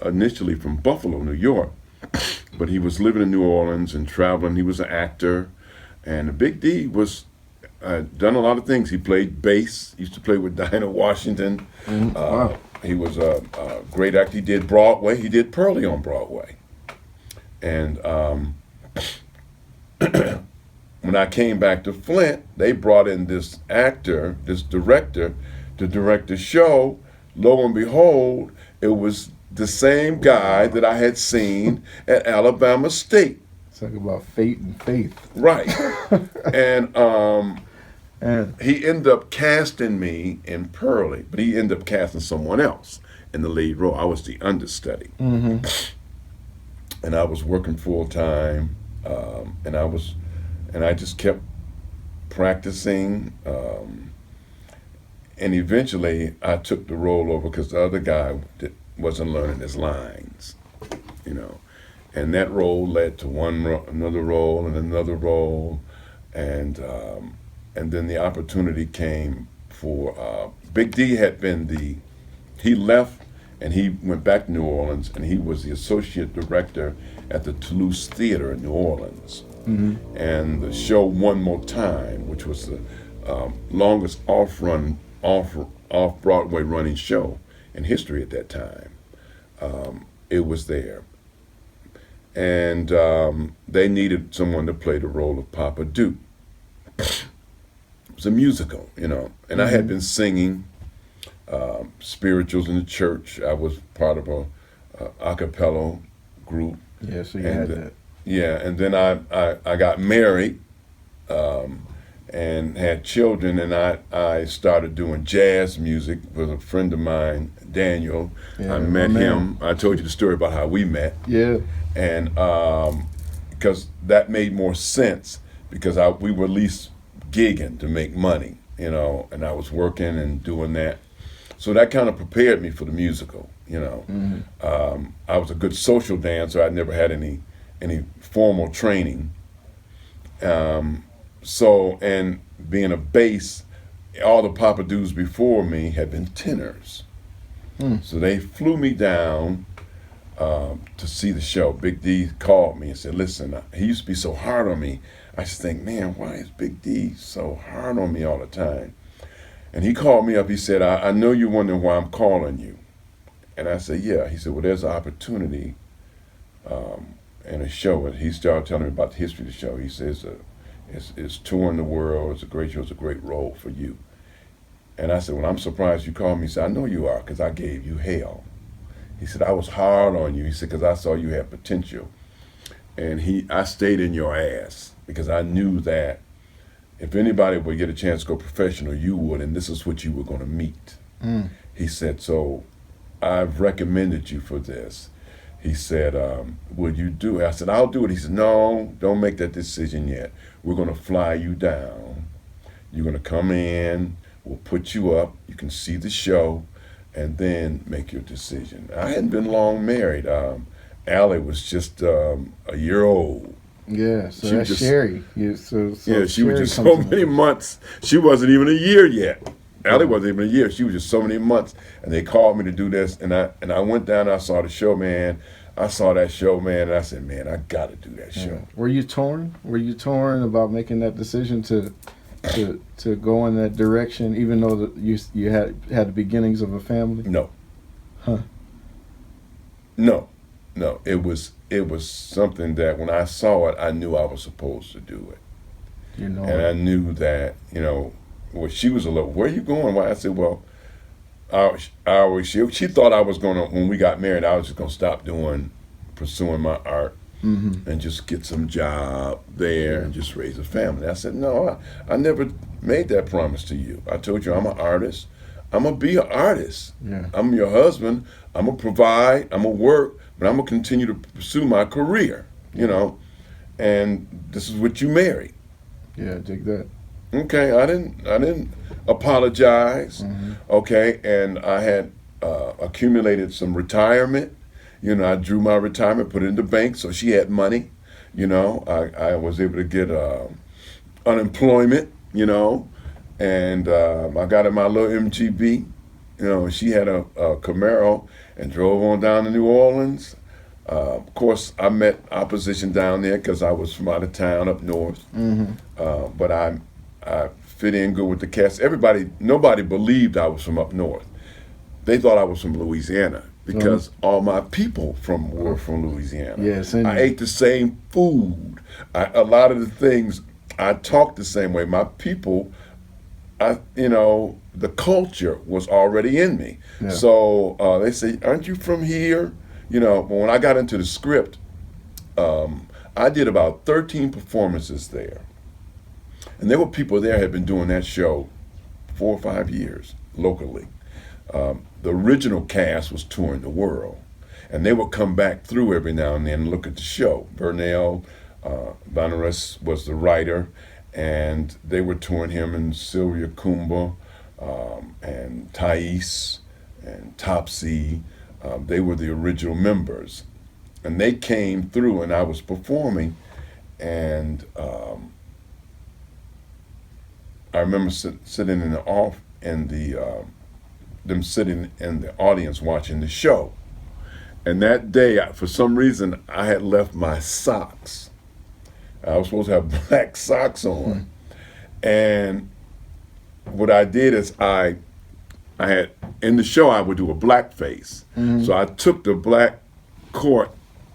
[SPEAKER 2] initially from Buffalo, New York, but he was living in New Orleans and traveling. He was an actor, and Big D was done a lot of things. He played bass. He used to play with Dinah Washington. Wow. He was a great actor. He did Broadway. He did Pearlie on Broadway. And when I came back to Flint, they brought in this actor, this director, to direct the show. Lo and behold, it was the same guy that I had seen at Alabama State.
[SPEAKER 1] Talk about fate and faith.
[SPEAKER 2] Right. And he ended up casting me in Pearlie, but he ended up casting someone else in the lead role. I was the understudy. Mm-hmm. And I was working full time, and I just kept practicing, and eventually I took the role over because the other guy wasn't learning his lines, and that role led to another role and another role, and then the opportunity came for Big D he left and he went back to New Orleans, and he was the associate director at the Toulouse Theater in New Orleans. Mm-hmm. And the show One More Time, which was the longest off-Broadway running show in history at that time, it was there. And they needed someone to play the role of Papa Duke. It was a musical, and mm-hmm. I had been singing spirituals in the church. I was part of a cappella group.
[SPEAKER 1] Yeah, so you had that.
[SPEAKER 2] Yeah, and then I got married and had children, and I started doing jazz music with a friend of mine, Daniel. Yeah, I met him. I told you the story about how we met.
[SPEAKER 1] Yeah.
[SPEAKER 2] And because that made more sense, because we were at least gigging to make money, and I was working and doing that. So that kind of prepared me for the musical, Mm-hmm. I was a good social dancer. I never had any formal training. And being a bass, all the Papa Doos before me had been tenors. So they flew me down to see the show. Big D called me and said, listen, he used to be so hard on me. I just think, man, why is Big D so hard on me all the time? And he called me up. He said, I know you're wondering why I'm calling you. And I said, yeah. He said, well, there's an opportunity in a show, and he started telling me about the history of the show. He says, it's touring the world. It's a great show. It's a great role for you. And I said, well, I'm surprised you called me. He said, I know you are, because I gave you hell. He said, I was hard on you. He said, because I saw you had potential. And I stayed in your ass because I knew that if anybody would get a chance to go professional, you would, and this is what you were going to meet. He said, so I've recommended you for this. He said, would you do it? I said, I'll do it. He said, no, don't make that decision yet. We're going to fly you down. You're going to come in. We'll put you up. You can see the show and then make your decision. I hadn't been long married. Allie was just a year old.
[SPEAKER 1] Yeah, so
[SPEAKER 2] She
[SPEAKER 1] that's
[SPEAKER 2] just-
[SPEAKER 1] Sherry.
[SPEAKER 2] Yeah, she was
[SPEAKER 1] Sherry
[SPEAKER 2] just so
[SPEAKER 1] comes in.
[SPEAKER 2] many months. She wasn't even a year yet. Allie wasn't even a year. She was just so many months. And they called me to do this. And I went down and I saw the show, man. I saw that show, man. And I said, man, I got to do that show.
[SPEAKER 1] Yeah. Were you torn? Were you torn about making that decision to go in that direction, even though you had the beginnings of a family?
[SPEAKER 2] No.
[SPEAKER 1] Huh.
[SPEAKER 2] No. It was something that when I saw it, I knew I was supposed to do it.
[SPEAKER 1] You know.
[SPEAKER 2] And I knew that, well, she was a little, where are you going? Why? I said, well, she thought I was going to, when we got married, I was just going to stop pursuing my art and just get some job there and just raise a family. I said, no, I never made that promise to you. I told you I'm an artist. I'm going to be an artist.
[SPEAKER 1] Yeah.
[SPEAKER 2] I'm your husband. I'm going to provide. I'm going to work, but I'm going to continue to pursue my career, and this is what you married.
[SPEAKER 1] Yeah, dig that.
[SPEAKER 2] Okay, I didn't apologize. Okay, and I had accumulated some retirement. I drew my retirement, put it in the bank, so she had money. I was able to get unemployment. And I got in my little MGB. She had a Camaro and drove on down to New Orleans. Of course, I met opposition down there because I was from out of town up north. But I fit in good with the cast. Nobody believed I was from up north. They thought I was from Louisiana because all my people were from Louisiana.
[SPEAKER 1] Yes,
[SPEAKER 2] I ate the same food. A lot of the things, I talked the same way. My people, the culture was already in me.
[SPEAKER 1] Yeah.
[SPEAKER 2] So they say, aren't you from here? But when I got into the script, I did about 13 performances there. And there were people there who had been doing that show 4 or 5 years locally. The original cast was touring the world. And they would come back through every now and then and look at the show. Vernell Banaras was the writer, and they were touring him and Sylvia Kumba and Thais and Topsy. They were the original members. And they came through and I was performing, and I remember sitting in them sitting in the audience watching the show. And that day, for some reason, I had left my socks. I was supposed to have black socks on. And what I did is I had, in the show, I would do a black face. So I took the black cord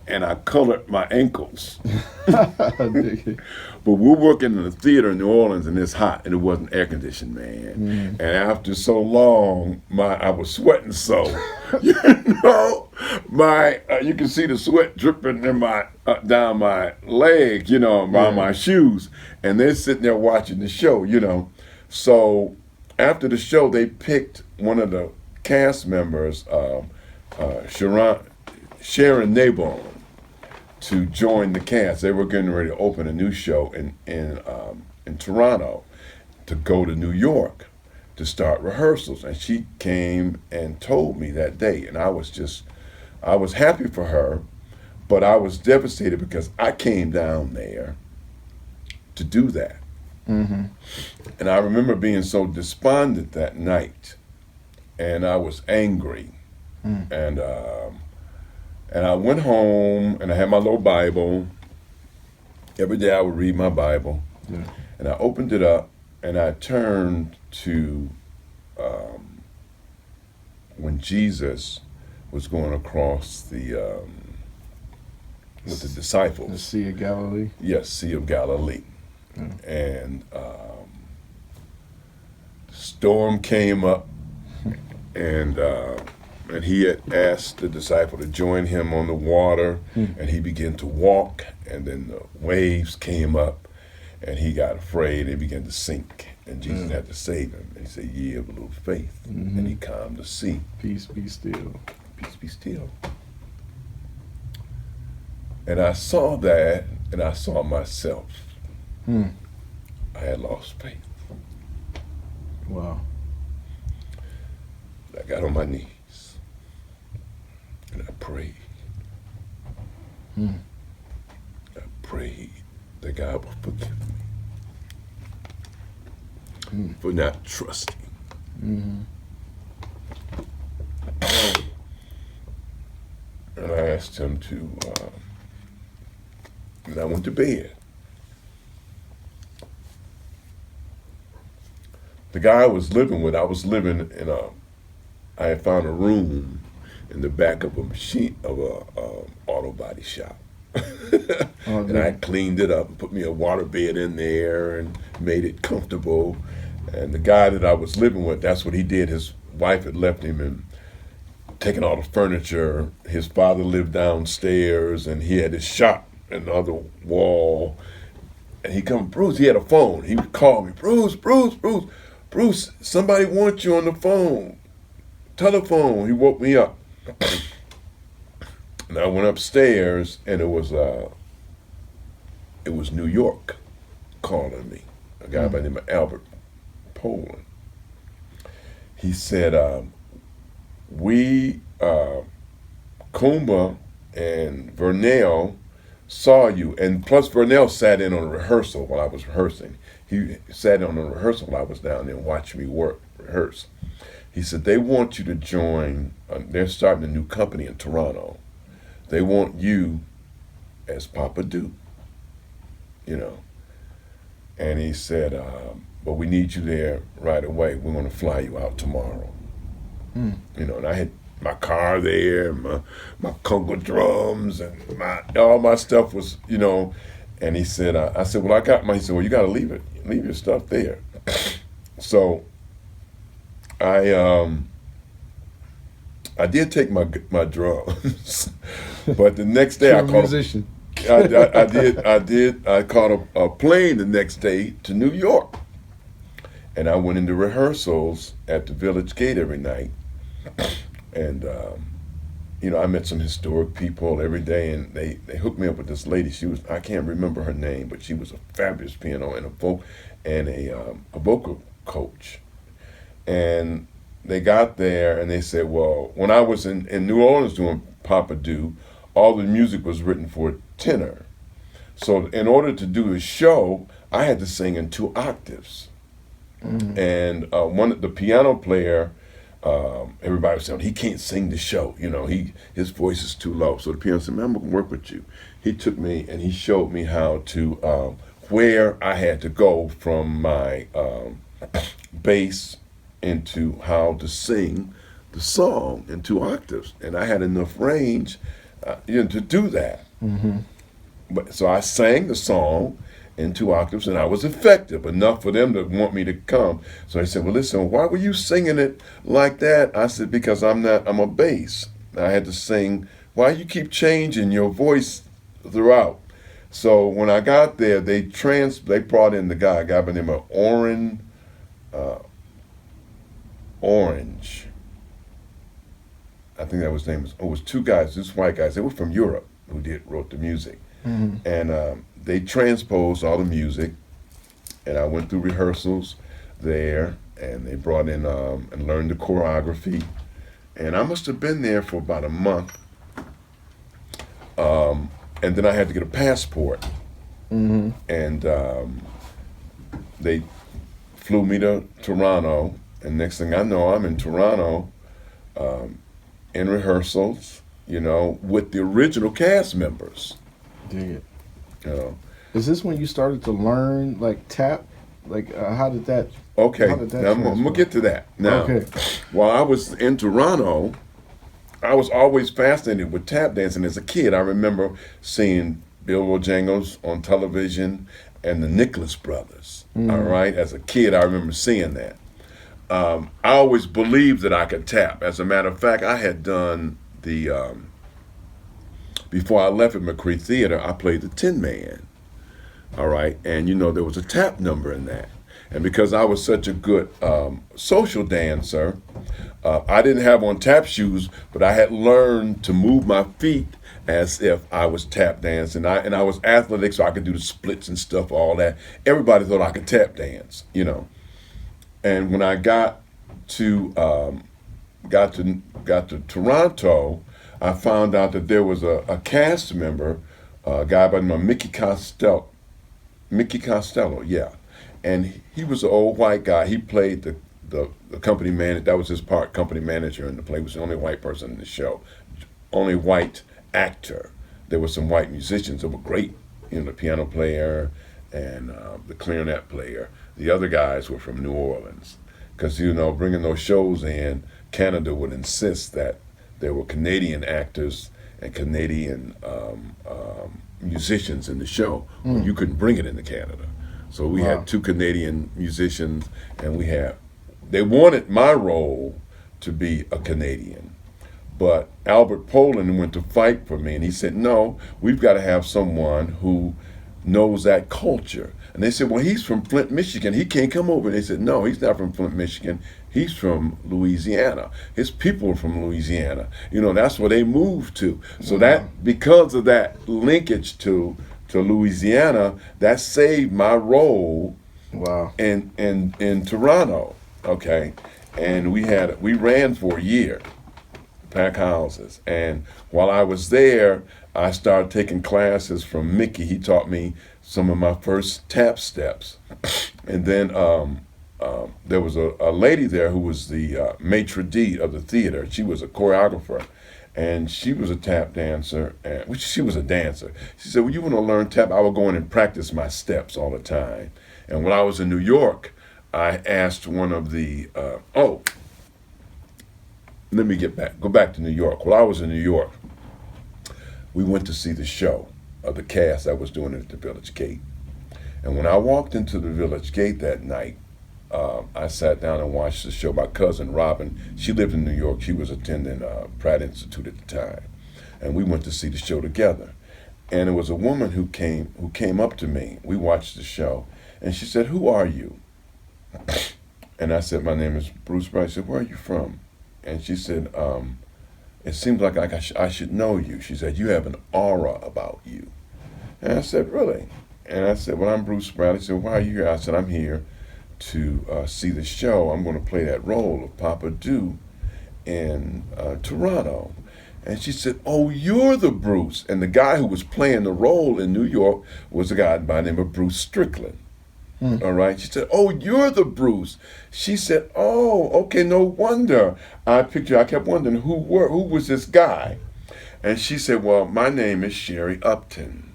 [SPEAKER 2] and I colored my ankles. But we're working in a theater in New Orleans and it's hot and it wasn't air conditioned, man. And after so long, I was sweating so, you can see the sweat dripping in down my leg, by my shoes. And they're sitting there watching the show, So after the show, they picked one of the cast members, Sharon Nabon, to join the cast. They were getting ready to open a new show in Toronto to go to New York to start rehearsals. And she came and told me that day. And I was happy for her, but I was devastated because I came down there to do that. And I remember being so despondent that night, and I was angry. And I went home and I had my little Bible. Every day I would read my Bible. And I opened it up and I turned to when Jesus was going across the with the
[SPEAKER 1] The
[SPEAKER 2] disciples.
[SPEAKER 1] Sea of Galilee.
[SPEAKER 2] Yes, Sea of Galilee.
[SPEAKER 1] Yeah.
[SPEAKER 2] And storm came up, and he had asked the disciple to join him on the water, and he began to walk, and then the waves came up, and he got afraid and began to sink, and Jesus had to save him. And he said, "Ye of little faith," and he calmed the sea.
[SPEAKER 1] Peace be still.
[SPEAKER 2] Peace be still. And I saw that, and I saw myself.
[SPEAKER 1] Hmm.
[SPEAKER 2] I had lost faith.
[SPEAKER 1] Wow.
[SPEAKER 2] I got on my knees, and I prayed.
[SPEAKER 1] Hmm.
[SPEAKER 2] I prayed that God would forgive me for not trusting.
[SPEAKER 1] Mm-hmm.
[SPEAKER 2] And I asked him to, and I went to bed. The guy I was living with, I had found a room in the back of a auto body shop. And I cleaned it up and put me a water bed in there and made it comfortable. And the guy that I was living with, that's what he did. His wife had left him and taken all the furniture. His father lived downstairs, and he had his shop in the other wall. And he come, Bruce, he had a phone. He would call me, Bruce, somebody wants you on the phone. Telephone. He woke me up. And I went upstairs, and it was New York calling me. A guy by the name of Albert Poland. He said, Kumba and Vernell saw you, and plus Vernell sat in on a rehearsal while I was rehearsing. He sat in on a rehearsal while I was down there and watched me rehearse. He said, they want you to join, they're starting a new company in Toronto. They want you as Papa Du, And he said, but we need you there right away. We're going to fly you out tomorrow. And I had my car there, my conga drums, and all my stuff was, And he said, I said, well, he said, well, you got to leave your stuff there. So I did take my drums, but the next day I caught
[SPEAKER 1] musician.
[SPEAKER 2] I caught a plane the next day to New York, and I went into rehearsals at the Village Gate every night, and I met some historic people every day, and they hooked me up with this lady. I can't remember her name, but she was a fabulous piano and a vocal coach. And they got there and they said, well, when I was in New Orleans doing Papa Du, all the music was written for tenor. So in order to do the show, I had to sing in 2 octaves. And the piano player, everybody was saying, he can't sing the show. His voice is too low. So the piano said, man, I'm going to work with you. He took me and he showed me how to, where I had to go from my bass into how to sing the song in 2 octaves. And I had enough range to do that. So I sang the song in 2 octaves, and I was effective enough for them to want me to come. So they said, well, listen, why were you singing it like that? I said, because I'm a bass. I had to sing, why you keep changing your voice throughout? So when I got there, they brought in a guy by the name of Orange. I think that was his name. It was 2 guys, 2 white guys. They were from Europe who wrote the music. And they transposed all the music, and I went through rehearsals there, and they brought in and learned the choreography. And I must have been there for about a month. And then I had to get a passport. And they flew me to Toronto, and next thing I know, I'm in Toronto in rehearsals, with the original cast members.
[SPEAKER 1] Dig it. Is this when you started to learn tap? How did that?
[SPEAKER 2] Okay,
[SPEAKER 1] how did that
[SPEAKER 2] now I'm gonna get to that. Now,
[SPEAKER 1] Okay.
[SPEAKER 2] while I was in Toronto, I was always fascinated with tap dancing as a kid. I remember seeing Bill Bojangles on television and the Nicholas Brothers. All right, as a kid, I remember seeing that. I always believed that I could tap. As a matter of fact, I had done the before I left at McCree Theater, I played the Tin Man. All right, and there was a tap number in that. And because I was such a good social dancer, I didn't have on tap shoes, but I had learned to move my feet as if I was tap dancing. And I was athletic, so I could do the splits and stuff, all that. Everybody thought I could tap dance, And when I got to Toronto, I found out that there was a cast member, a guy by the name of Mickey Costello, yeah. And he was an old white guy. He played the company manager. That was his part, company manager in the play. He was the only white person in the show, only white actor. There were some white musicians that were great, the piano player and the clarinet player. The other guys were from New Orleans. Because, bringing those shows in, Canada would insist that there were Canadian actors and Canadian musicians in the show. You couldn't bring it into Canada. So we had 2 Canadian musicians, and they wanted my role to be a Canadian. But Albert Poland went to fight for me, and he said, no, we've got to have someone who knows that culture. And they said, well, he's from Flint, Michigan. He can't come over. And they said, no, he's not from Flint, Michigan. He's from Louisiana. His people are from Louisiana. That's where they moved to. So that, because of that linkage to Louisiana, that saved my role in Toronto. Okay. And we ran for a year, pack houses. And while I was there, I started taking classes from Mickey. He taught me some of my first tap steps. And then there was a lady there who was the maitre d' of the theater. She was a choreographer. And she was a tap dancer, and she was a dancer. She said, well, you want to learn tap? I would go in and practice my steps all the time. And when I was in New York, I asked one of the, let me go back to New York. While I was in New York, we went to see the show of the cast that was doing it at the Village Gate. And when I walked into the Village Gate that night, I sat down and watched the show. My cousin Robin, she lived in New York. She was attending Pratt Institute at the time, and we went to see the show together. And it was a woman who came up to me. We watched the show, and she said, "Who are you?" And I said, "My name is Bruce Bright." She said, "Where are you from?" And she said, "It seems like I should know you." She said, "You have an aura about you." And I said, "Really?" And I said, "Well, I'm Bruce Bradley." She said, "Why are you here?" I said, "I'm here to see the show. I'm going to play that role of Papa Doo in Toronto." And she said, "Oh, you're the Bruce." And the guy who was playing the role in New York was a guy by the name of Bruce Strickland. All right. She said, "Oh, you're the Bruce." She said, "Oh, okay, no wonder." I kept wondering who was this guy. And she said, "Well, my name is Sherry Upton,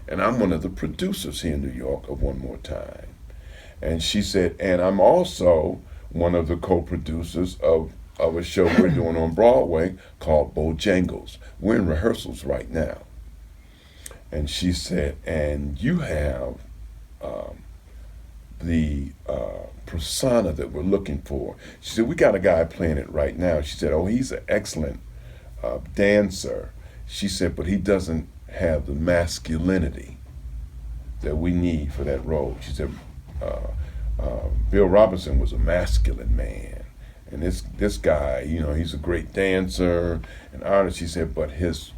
[SPEAKER 2] and I'm one of the producers here in New York of One More Time." And she said, "And I'm also one of the co-producers of a show we're doing on Broadway called Bojangles. We're in rehearsals right now." And she said, "And you have the persona that we're looking for." She said, "We got a guy playing it right now." She said, "Oh, he's an excellent dancer." She said, "But he doesn't have the masculinity that we need for that role." She said, Bill Robinson was a masculine man. And this guy, he's a great dancer and artist. She said, but his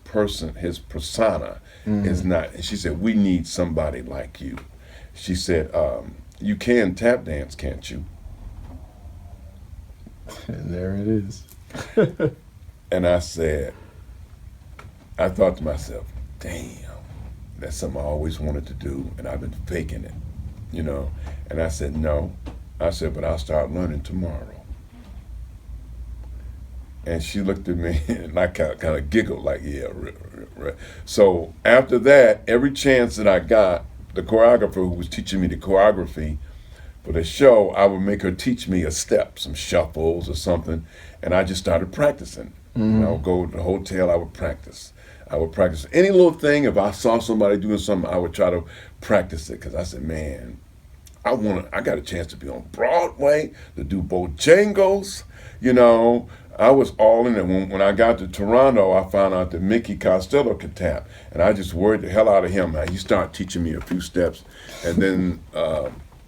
[SPEAKER 2] persona is not. And she said, "We need somebody like you." She said, "You can tap dance, can't you?"
[SPEAKER 1] And there it is.
[SPEAKER 2] And I thought to myself, damn, that's something I always wanted to do, and I've been faking it, And I said, "No." I said, "But I'll start learning tomorrow." And she looked at me and I kind of giggled like, "Yeah, right." So after that, every chance that I got, the choreographer who was teaching me the choreography for the show, I would make her teach me a step, some shuffles or something, and I just started practicing. And I would go to the hotel, I would practice. I would practice any little thing. If I saw somebody doing something, I would try to practice it because I said, man, I got a chance to be on Broadway, to do Bojangles, you know. I was all in it. When I got to Toronto, I found out that Mickey Costello could tap, and I just worried the hell out of him. He started teaching me a few steps, and then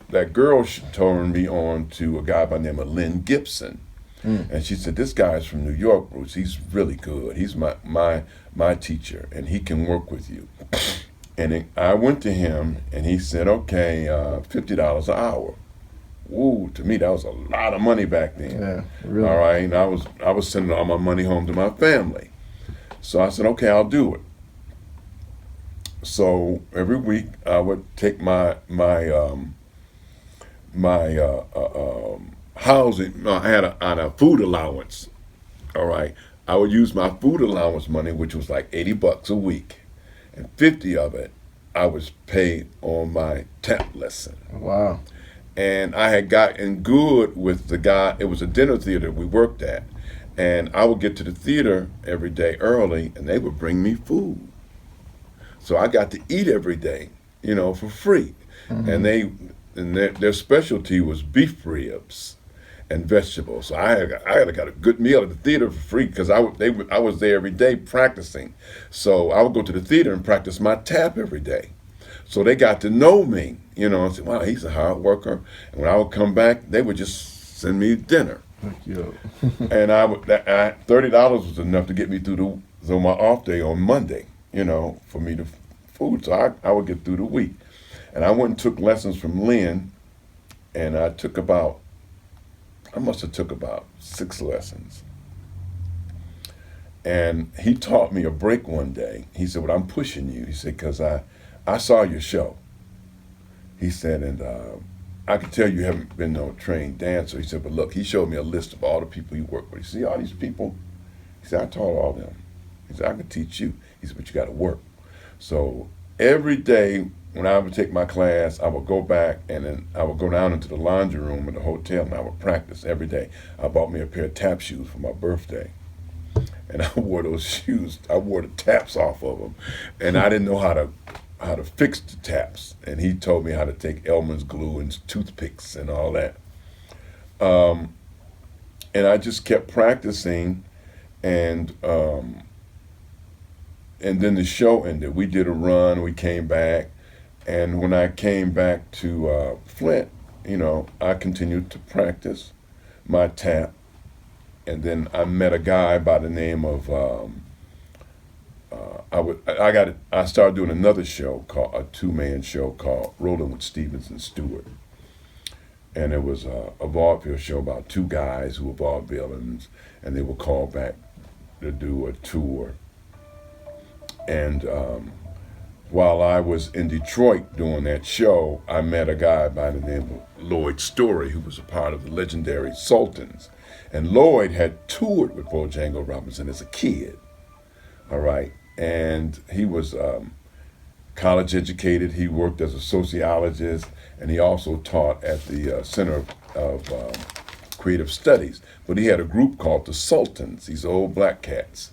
[SPEAKER 2] that girl turned me on to a guy by the name of Lynn Gibson. And she said, this guy's from New York, Bruce. He's really good. He's my teacher, and he can work with you. And I went to him, and he said, okay, $50 an hour. Ooh, to me, that was a lot of money back then.
[SPEAKER 1] Yeah, really.
[SPEAKER 2] All right, and I was sending all my money home to my family. So I said, okay, I'll do it. So every week I would take my housing. I had a food allowance. All right, I would use my food allowance money, which was like $80 a week, and 50 of it I was paid on my tap lesson.
[SPEAKER 1] Wow.
[SPEAKER 2] And I had gotten good with the guy. It was a dinner theater we worked at, and I would get to the theater every day early, and they would bring me food. So I got to eat every day, you know, for free. And their specialty was beef ribs and vegetables. So I got a good meal at the theater for free because I was there every day practicing. So I would go to the theater and practice my tap every day. So they got to know me, you know, and said, wow, he's a hard worker. And when I would come back, they would just send me dinner.
[SPEAKER 1] Yo.
[SPEAKER 2] And $30 was enough to get me through my off day on Monday, you know, for me to food. So I would get through the week. And I went and took lessons from Lynn, and I must have took about 6 lessons. And he taught me a break one day. He said, well, I'm pushing you. He said, because I saw your show. He said, and I could tell you haven't been no trained dancer. He said, but look, he showed me a list of all the people you work with. You see all these people? He said, I taught all them. He said, I could teach you. He said, but you got to work. So every day when I would take my class, I would go back and then I would go down into the laundry room at the hotel and I would practice every day. I bought me a pair of tap shoes for my birthday. And I wore those shoes. I wore the taps off of them. And I didn't know how to fix the taps. And he told me how to take Elmer's glue and toothpicks and all that. And I just kept practicing, and then the show ended. We did a run, we came back, and when I came back to Flint, you know, I continued to practice my tap, and then I met a guy by the name of I started doing another show called a 2-man show called Rolling with Stevens and Stewart. And it was a vaudeville show about 2 guys who were vaudevillains, and they were called back to do a tour. And while I was in Detroit doing that show, I met a guy by the name of Lloyd Story, who was a part of the legendary Sultans. And Lloyd had toured with Bojangles Robinson as a kid, all right? And he was college educated. He worked as a sociologist, and he also taught at the Center of Creative Studies. But he had a group called the Sultans, these old black cats.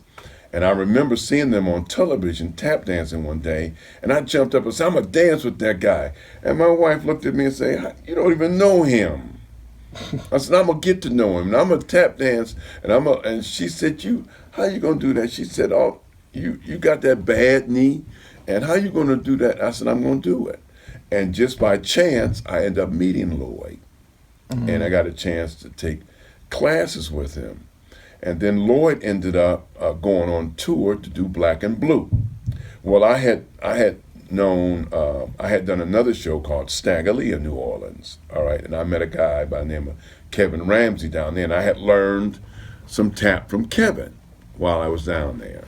[SPEAKER 2] And I remember seeing them on television tap dancing one day, and I jumped up and said, I'm going to dance with that guy. And my wife looked at me and said, you don't even know him. I said, I'm going to get to know him, and I'm going to tap dance. And she said, how you going to do that? She said, oh, you got that bad knee, and how you going to do that? I said, I'm going to do it. And just by chance, I ended up meeting Lloyd, and I got a chance to take classes with him. And then Lloyd ended up going on tour to do Black and Blue. Well, I had done another show called Staggerly in New Orleans, all right, and I met a guy by the name of Kevin Ramsey down there, and I had learned some tap from Kevin while I was down there.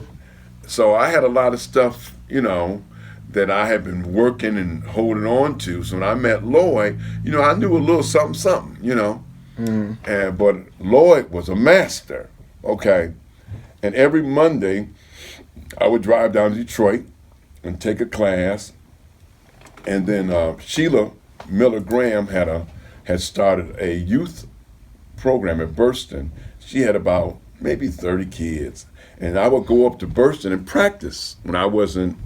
[SPEAKER 2] So I had a lot of stuff, you know, that I had been working and holding on to. So when I met Lloyd, you know, I knew a little something, you know. But Lloyd was a master, okay? And every Monday, I would drive down to Detroit and take a class. And then Sheila Miller Graham had started a youth program at Burston. She had about maybe 30 kids. And I would go up to Burston and practice when I wasn't,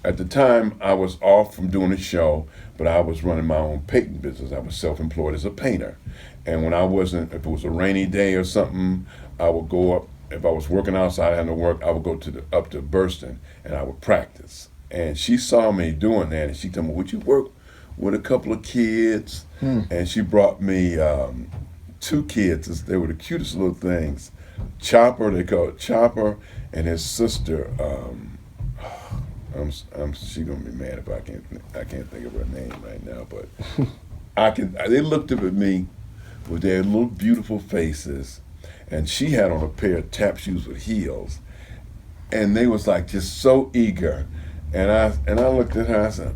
[SPEAKER 2] at the time, I was off from doing a show, but I was running my own painting business. I was self-employed as a painter. And when I wasn't, if it was a rainy day or something, I would go up. If I was working outside, I had to work, I would go up to Burston and I would practice. And she saw me doing that and she told me, would you work with a couple of kids? And she brought me 2 kids. They were the cutest little things. Chopper, they call it Chopper, and his sister. She gonna be mad if I can't think of her name right now, but I can. They looked up at me with their little beautiful faces, and she had on a pair of tap shoes with heels, and they was like just so eager, and I looked at her. I said,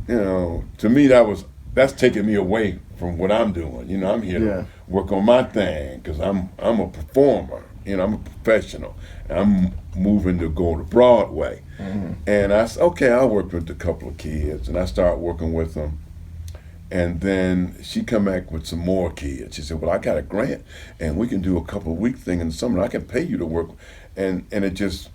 [SPEAKER 2] to me that's taking me away from what I'm doing. I'm here to work on my thing because I'm a performer. I'm a professional. And I'm moving to go to Broadway. And I said, okay, I'll work with a couple of kids. And I started working with them. And then she come back with some more kids. She said, well, I got a grant and we can do a couple of week thing in the summer. I can pay you to work. And it just,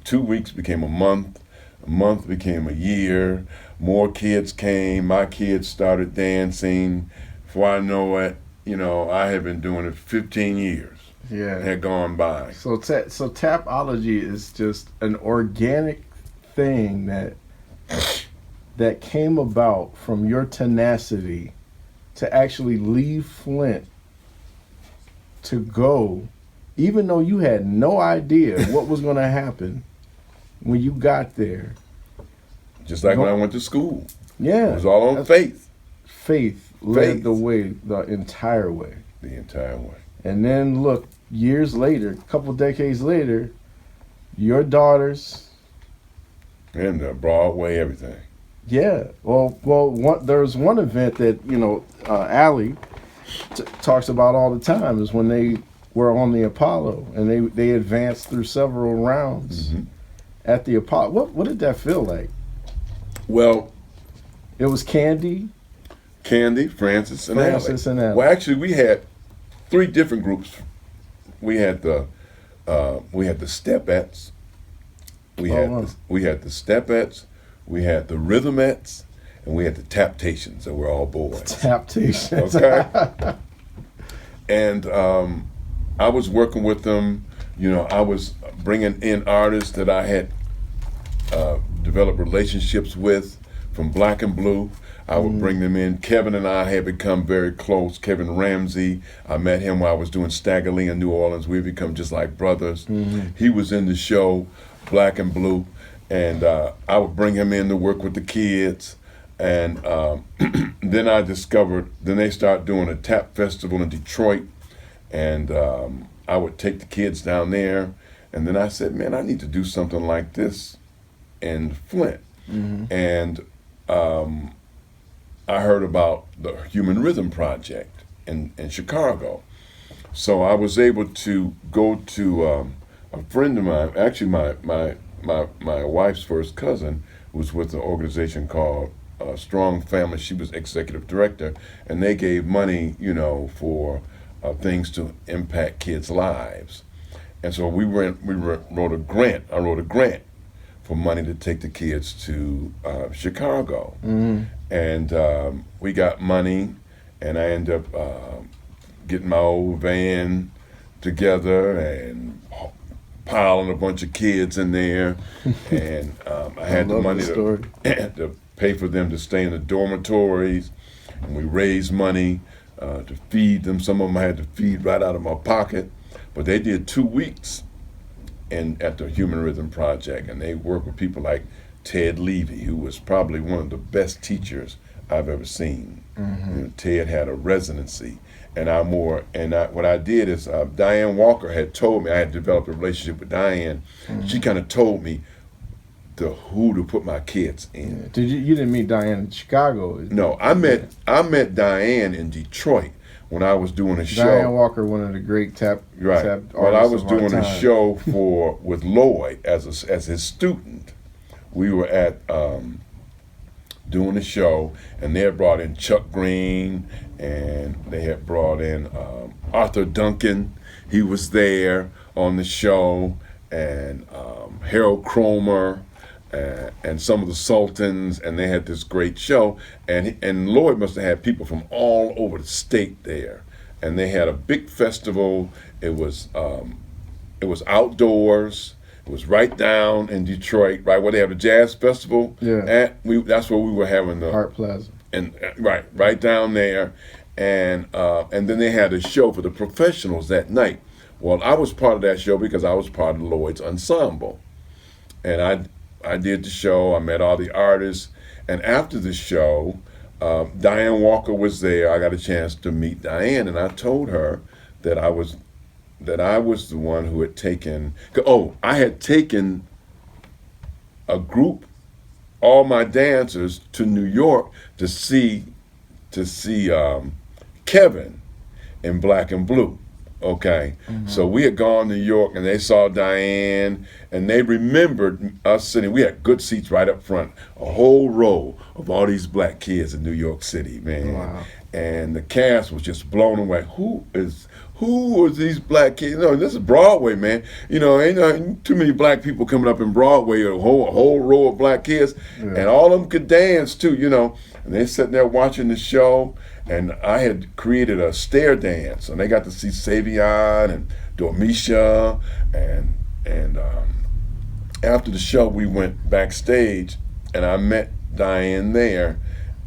[SPEAKER 2] 2 weeks became a month became a year. More kids came. My kids started dancing. Before I know it, I had been doing it 15 years.
[SPEAKER 1] Yeah,
[SPEAKER 2] had gone by.
[SPEAKER 1] So Tapology is just an organic thing that came about from your tenacity to actually leave Flint to go, even though you had no idea what was going to happen when you got there.
[SPEAKER 2] Just like when I went to school.
[SPEAKER 1] Yeah,
[SPEAKER 2] it was all on faith.
[SPEAKER 1] Faith led the way, the entire way.
[SPEAKER 2] The entire way.
[SPEAKER 1] And then look, years later, a couple decades later, your daughters.
[SPEAKER 2] And Broadway, everything.
[SPEAKER 1] Yeah. Well, there's one event that, Allie talks about all the time is when they were on the Apollo and they advanced through several rounds at the Apollo. What did that feel like?
[SPEAKER 2] Well,
[SPEAKER 1] it was Candy,
[SPEAKER 2] Francis, and Allie. Well, actually, we had 3 different groups. We had the Stepettes. We had the Stepettes. We had the Rhythmettes, and we had the Taptations. That were all boys.
[SPEAKER 1] Taptations.
[SPEAKER 2] Okay. And I was working with them. I was bringing in artists that I had developed relationships with from Black and Blue. I would bring them in. Kevin and I had become very close. Kevin Ramsey, I met him while I was doing Stagger Lee in New Orleans. We've become just like brothers. He was in the show, Black and Blue, and I would bring him in to work with the kids. And then then they started doing a tap festival in Detroit, and I would take the kids down there. And then I said, man, I need to do something like this in Flint. And I heard about the Human Rhythm Project in Chicago. So I was able to go to a friend of mine, actually my wife's first cousin, was with an organization called Strong Family. She was executive director, and they gave money, for things to impact kids' lives. And so we wrote a grant. I wrote a grant for money to take the kids to Chicago. And we got money, and I ended up getting my old van together and piling a bunch of kids in there. And I had the money to pay for them to stay in the dormitories. And we raised money to feed them. Some of them I had to feed right out of my pocket. But they did 2 weeks at the Human Rhythm Project, and they worked with people like Ted Levy, who was probably one of the best teachers I've ever seen. Ted had a residency, and what I did is Diane Walker had told me, I had developed a relationship with Diane. She kind of told me who to put my kids in.
[SPEAKER 1] You didn't meet Diane in Chicago?
[SPEAKER 2] No, I met Diane in Detroit when I was doing a show.
[SPEAKER 1] Diane Walker, one of the great tap artists.
[SPEAKER 2] Well, I was doing a show with Lloyd as his student. We were at doing the show, and they had brought in Chuck Green, and they had brought in Arthur Duncan. He was there on the show, and Harold Cromer, and some of the Sultans, and they had this great show. And Lloyd must have had people from all over the state there, and they had a big festival. It was outdoors. It was right down in Detroit, right where they have the jazz festival.
[SPEAKER 1] Yeah.
[SPEAKER 2] That's where we were having the
[SPEAKER 1] Hart Plaza.
[SPEAKER 2] and right down there, and then they had a show for the professionals that night. Well, I was part of that show because I was part of Lloyd's ensemble, and I did the show. I met all the artists, and after the show, Diane Walker was there. I got a chance to meet Diane, and I told her that I was the one who had taken. Oh, I had taken a group, all my dancers, to New York to see Kevin in Black and Blue. Okay, so we had gone to New York, and they saw Diane, and they remembered us sitting. We had good seats right up front, a whole row of all these black kids in New York City, man.
[SPEAKER 1] Wow.
[SPEAKER 2] And the cast was just blown away. Who are these black kids? No, this is Broadway, man. Ain't too many black people coming up in Broadway. A whole row of black kids, and all of them could dance too. And they sitting there watching the show. And I had created a stair dance, and they got to see Savion and Dormisha, and after the show we went backstage, and I met Diane there,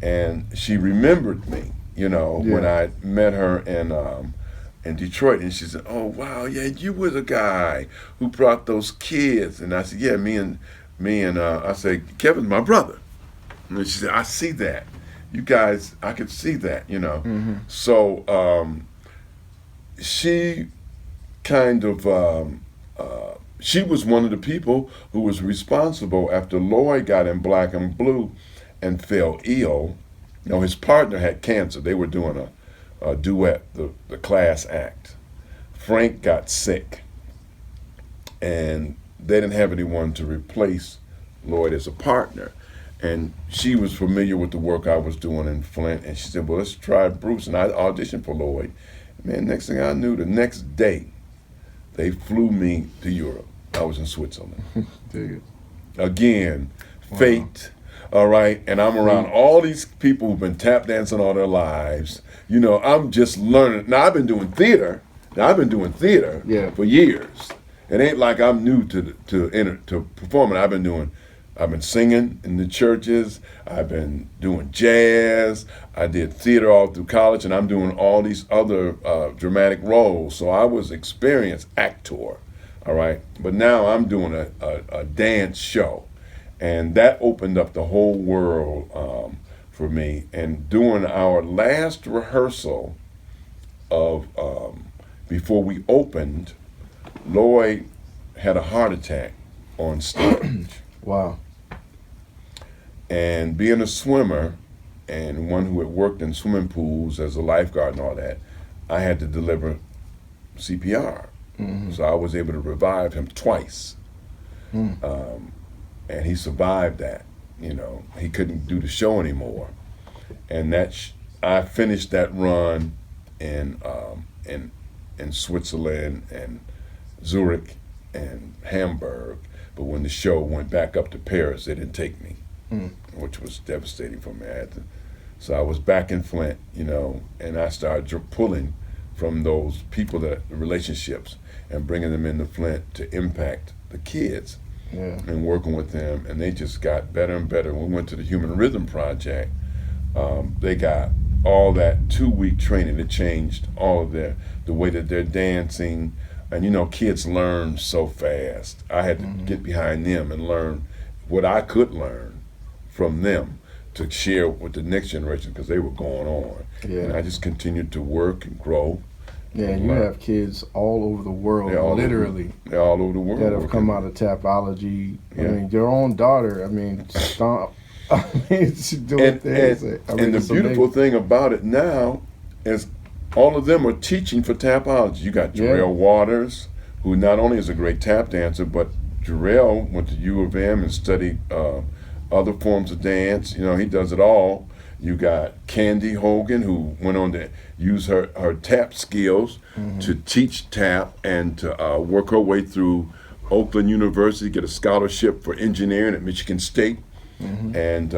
[SPEAKER 2] and she remembered me, when I met her in Detroit, and she said, "Oh wow, yeah, you were the guy who brought those kids," and I said, "Yeah, me and I said, Kevin's my brother," and she said, "I see that. You guys, I could see that, So she kind of, she was one of the people who was responsible after Lloyd got in Black and Blue and fell ill. His partner had cancer. They were doing a duet, the class act. Frank got sick, and they didn't have anyone to replace Lloyd as a partner. And she was familiar with the work I was doing in Flint, and she said, "Well, let's try Bruce." And I auditioned for Lloyd. Man, next thing I knew, the next day, they flew me to Europe. I was in Switzerland. Again, fate, all right? And I'm around all these people who've been tap dancing all their lives. I'm just learning. Now, I've been doing theater for years. It ain't like I'm new to performing. I've been singing in the churches. I've been doing jazz. I did theater all through college, and I'm doing all these other dramatic roles. So I was experienced actor, all right? But now I'm doing a dance show, and that opened up the whole world for me. And during our last rehearsal of before we opened, Lloyd had a heart attack on stage.
[SPEAKER 1] Wow.
[SPEAKER 2] And being a swimmer and one who had worked in swimming pools as a lifeguard and all that, I had to deliver CPR. So I was able to revive him twice. And he survived that. He couldn't do the show anymore. And I finished that run in Switzerland and Zurich and Hamburg. But when the show went back up to Paris, they didn't take me. Which was devastating for me. So I was back in Flint, and I started pulling from those people, the relationships, and bringing them into Flint to impact the kids and working with them. And they just got better and better. When we went to the Human Rhythm Project, they got all that 2-week training. It changed all of the way that they're dancing. And kids learn so fast. I had to get behind them and learn what I could learn from them to share with the next generation, because they were going on. And I just continued to work and grow.
[SPEAKER 1] Yeah, and you have kids all over the world, literally.
[SPEAKER 2] They're all over the world.
[SPEAKER 1] That have come out of Tapology. I mean, your own daughter, Stomp. She's doing things.
[SPEAKER 2] And the beautiful thing about it now is all of them are teaching for Tapology. You got Jarrell Waters, who not only is a great tap dancer, but Jarrell went to U of M and studied other forms of dance. You know, he does it all. You got Candy Hogan, who went on to use her tap skills to teach tap and to work her way through Oakland University, get a scholarship for engineering at Michigan State, and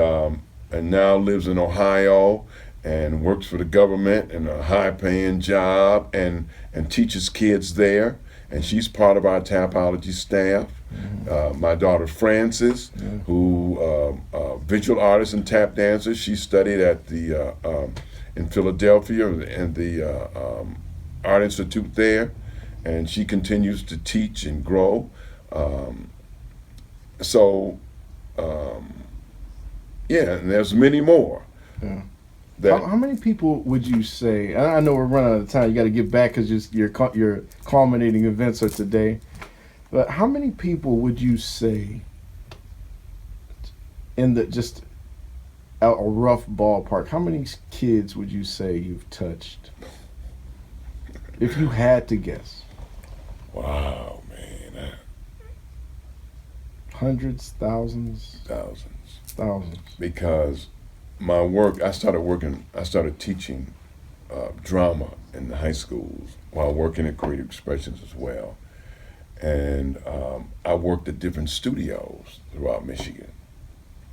[SPEAKER 2] now lives in Ohio and works for the government in a high-paying job and teaches kids there. And she's part of our Tapology staff. My daughter Frances, who visual artist and tap dancer, she studied at the in Philadelphia and the Art Institute there, and she continues to teach and grow. Yeah, and there's many more.
[SPEAKER 1] Yeah.
[SPEAKER 2] That,
[SPEAKER 1] How many people would you say? And I know we're running out of time. You got to get back because your culminating events are today. But how many people would you say, in the just a rough ballpark, how many kids would you say you've touched? If you had to guess.
[SPEAKER 2] wow, man,
[SPEAKER 1] Hundreds, thousands,
[SPEAKER 2] thousands.
[SPEAKER 1] thousands.
[SPEAKER 2] Because my work, I started teaching drama in the high schools while working at Creative Expressions as well. And I worked at different studios throughout Michigan.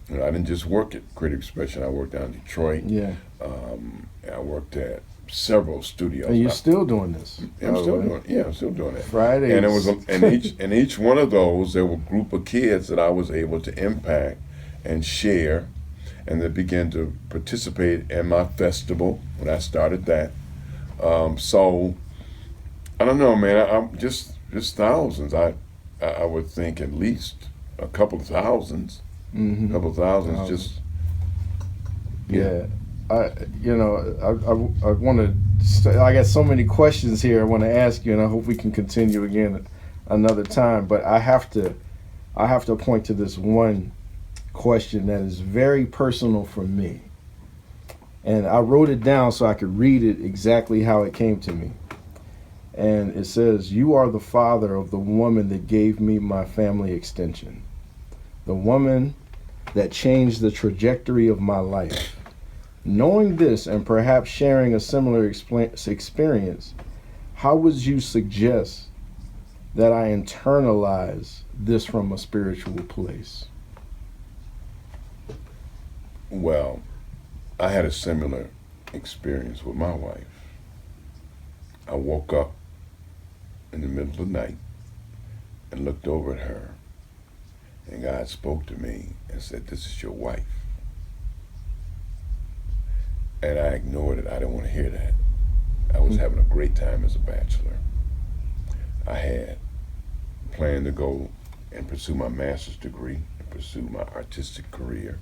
[SPEAKER 2] You know, I didn't just work at Creative Expression. I worked down in Detroit.
[SPEAKER 1] Yeah.
[SPEAKER 2] I worked at several studios.
[SPEAKER 1] And you're still doing this.
[SPEAKER 2] I'm still doing. Yeah, I'm still doing it.
[SPEAKER 1] Fridays.
[SPEAKER 2] And it was, and each one of those, there were a group of kids that I was able to impact and share, and they began to participate in my festival when I started that. So I don't know, man. I'm just thousands. I would think at least a couple of thousands.
[SPEAKER 1] Mm-hmm.
[SPEAKER 2] A couple of thousands. Just
[SPEAKER 1] yeah. I want to. I got so many questions here I want to ask you, and I hope we can continue again another time. But I have to point to this one question that is very personal for me, and I wrote it down so I could read it exactly how it came to me. And it says, "You are the father of the woman that gave me my family extension, the woman that changed the trajectory of my life. Knowing this and perhaps sharing a similar experience, how would you suggest that I internalize this from a spiritual place?"
[SPEAKER 2] Well, I had a similar experience with my wife. I woke up in the middle of the night and looked over at her, and God spoke to me and said, "This is your wife." And I ignored it. I didn't want to hear that. I was having a great time as a bachelor. I had planned to go and pursue my master's degree and pursue my artistic career.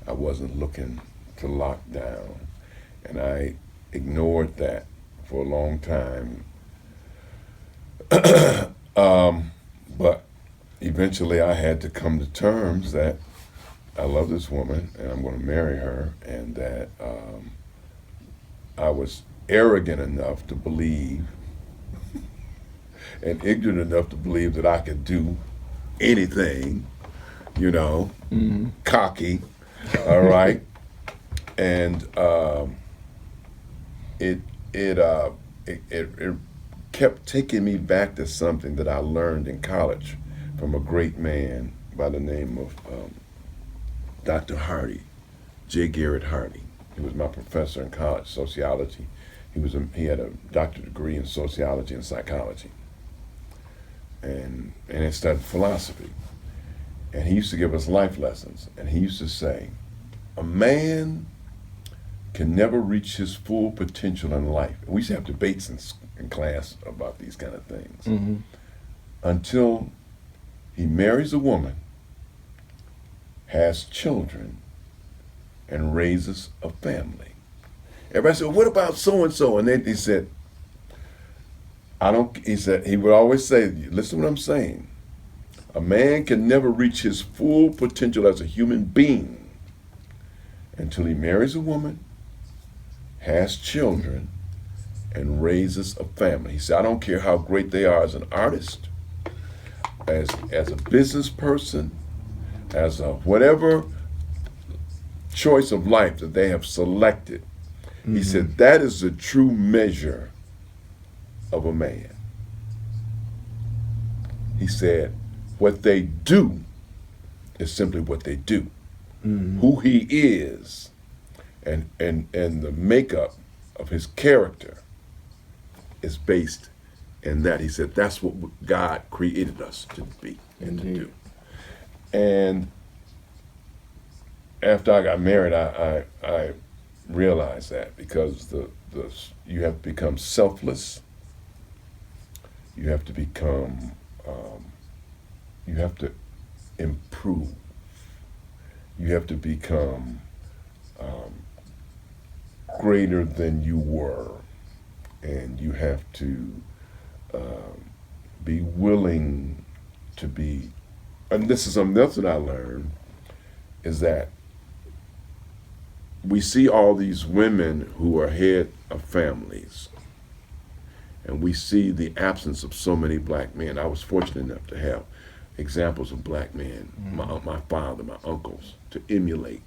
[SPEAKER 2] I wasn't looking to lock down, and I ignored that for a long time. But eventually I had to come to terms that I love this woman and I'm going to marry her, and that I was arrogant enough to believe and ignorant enough to believe that I could do anything, you know, cocky, all right? And it kept taking me back to something that I learned in college from a great man by the name of Dr. Hardy, J. Garrett Hardy. He was my professor in college, sociology. He had a doctorate degree in sociology and psychology, and he studied philosophy. And he used to give us life lessons, and he used to say, a man can never reach his full potential in life. And we used to have debates in class about these kind of things, until he marries a woman, has children, and raises a family. Everybody said, well, what about so-and-so? And then he said, he would always say, listen to what I'm saying. A man can never reach his full potential as a human being until he marries a woman, has children, and raises a family. He said, I don't care how great they are as an artist, as a business person, as a whatever choice of life that they have selected. He said that is the true measure of a man. He said what they do is simply what they do. Who he is and the makeup of his character is based in that. He said that's what God created us to be and to do. And after I got married, I realized that, because you have to become selfless. You have to become, you have to improve. You have to become greater than you were. And you have to be willing to be, and this is something else that I learned, is that we see all these women who are head of families, and we see the absence of so many black men. I was fortunate enough to have examples of black men, my father, my uncles, to emulate.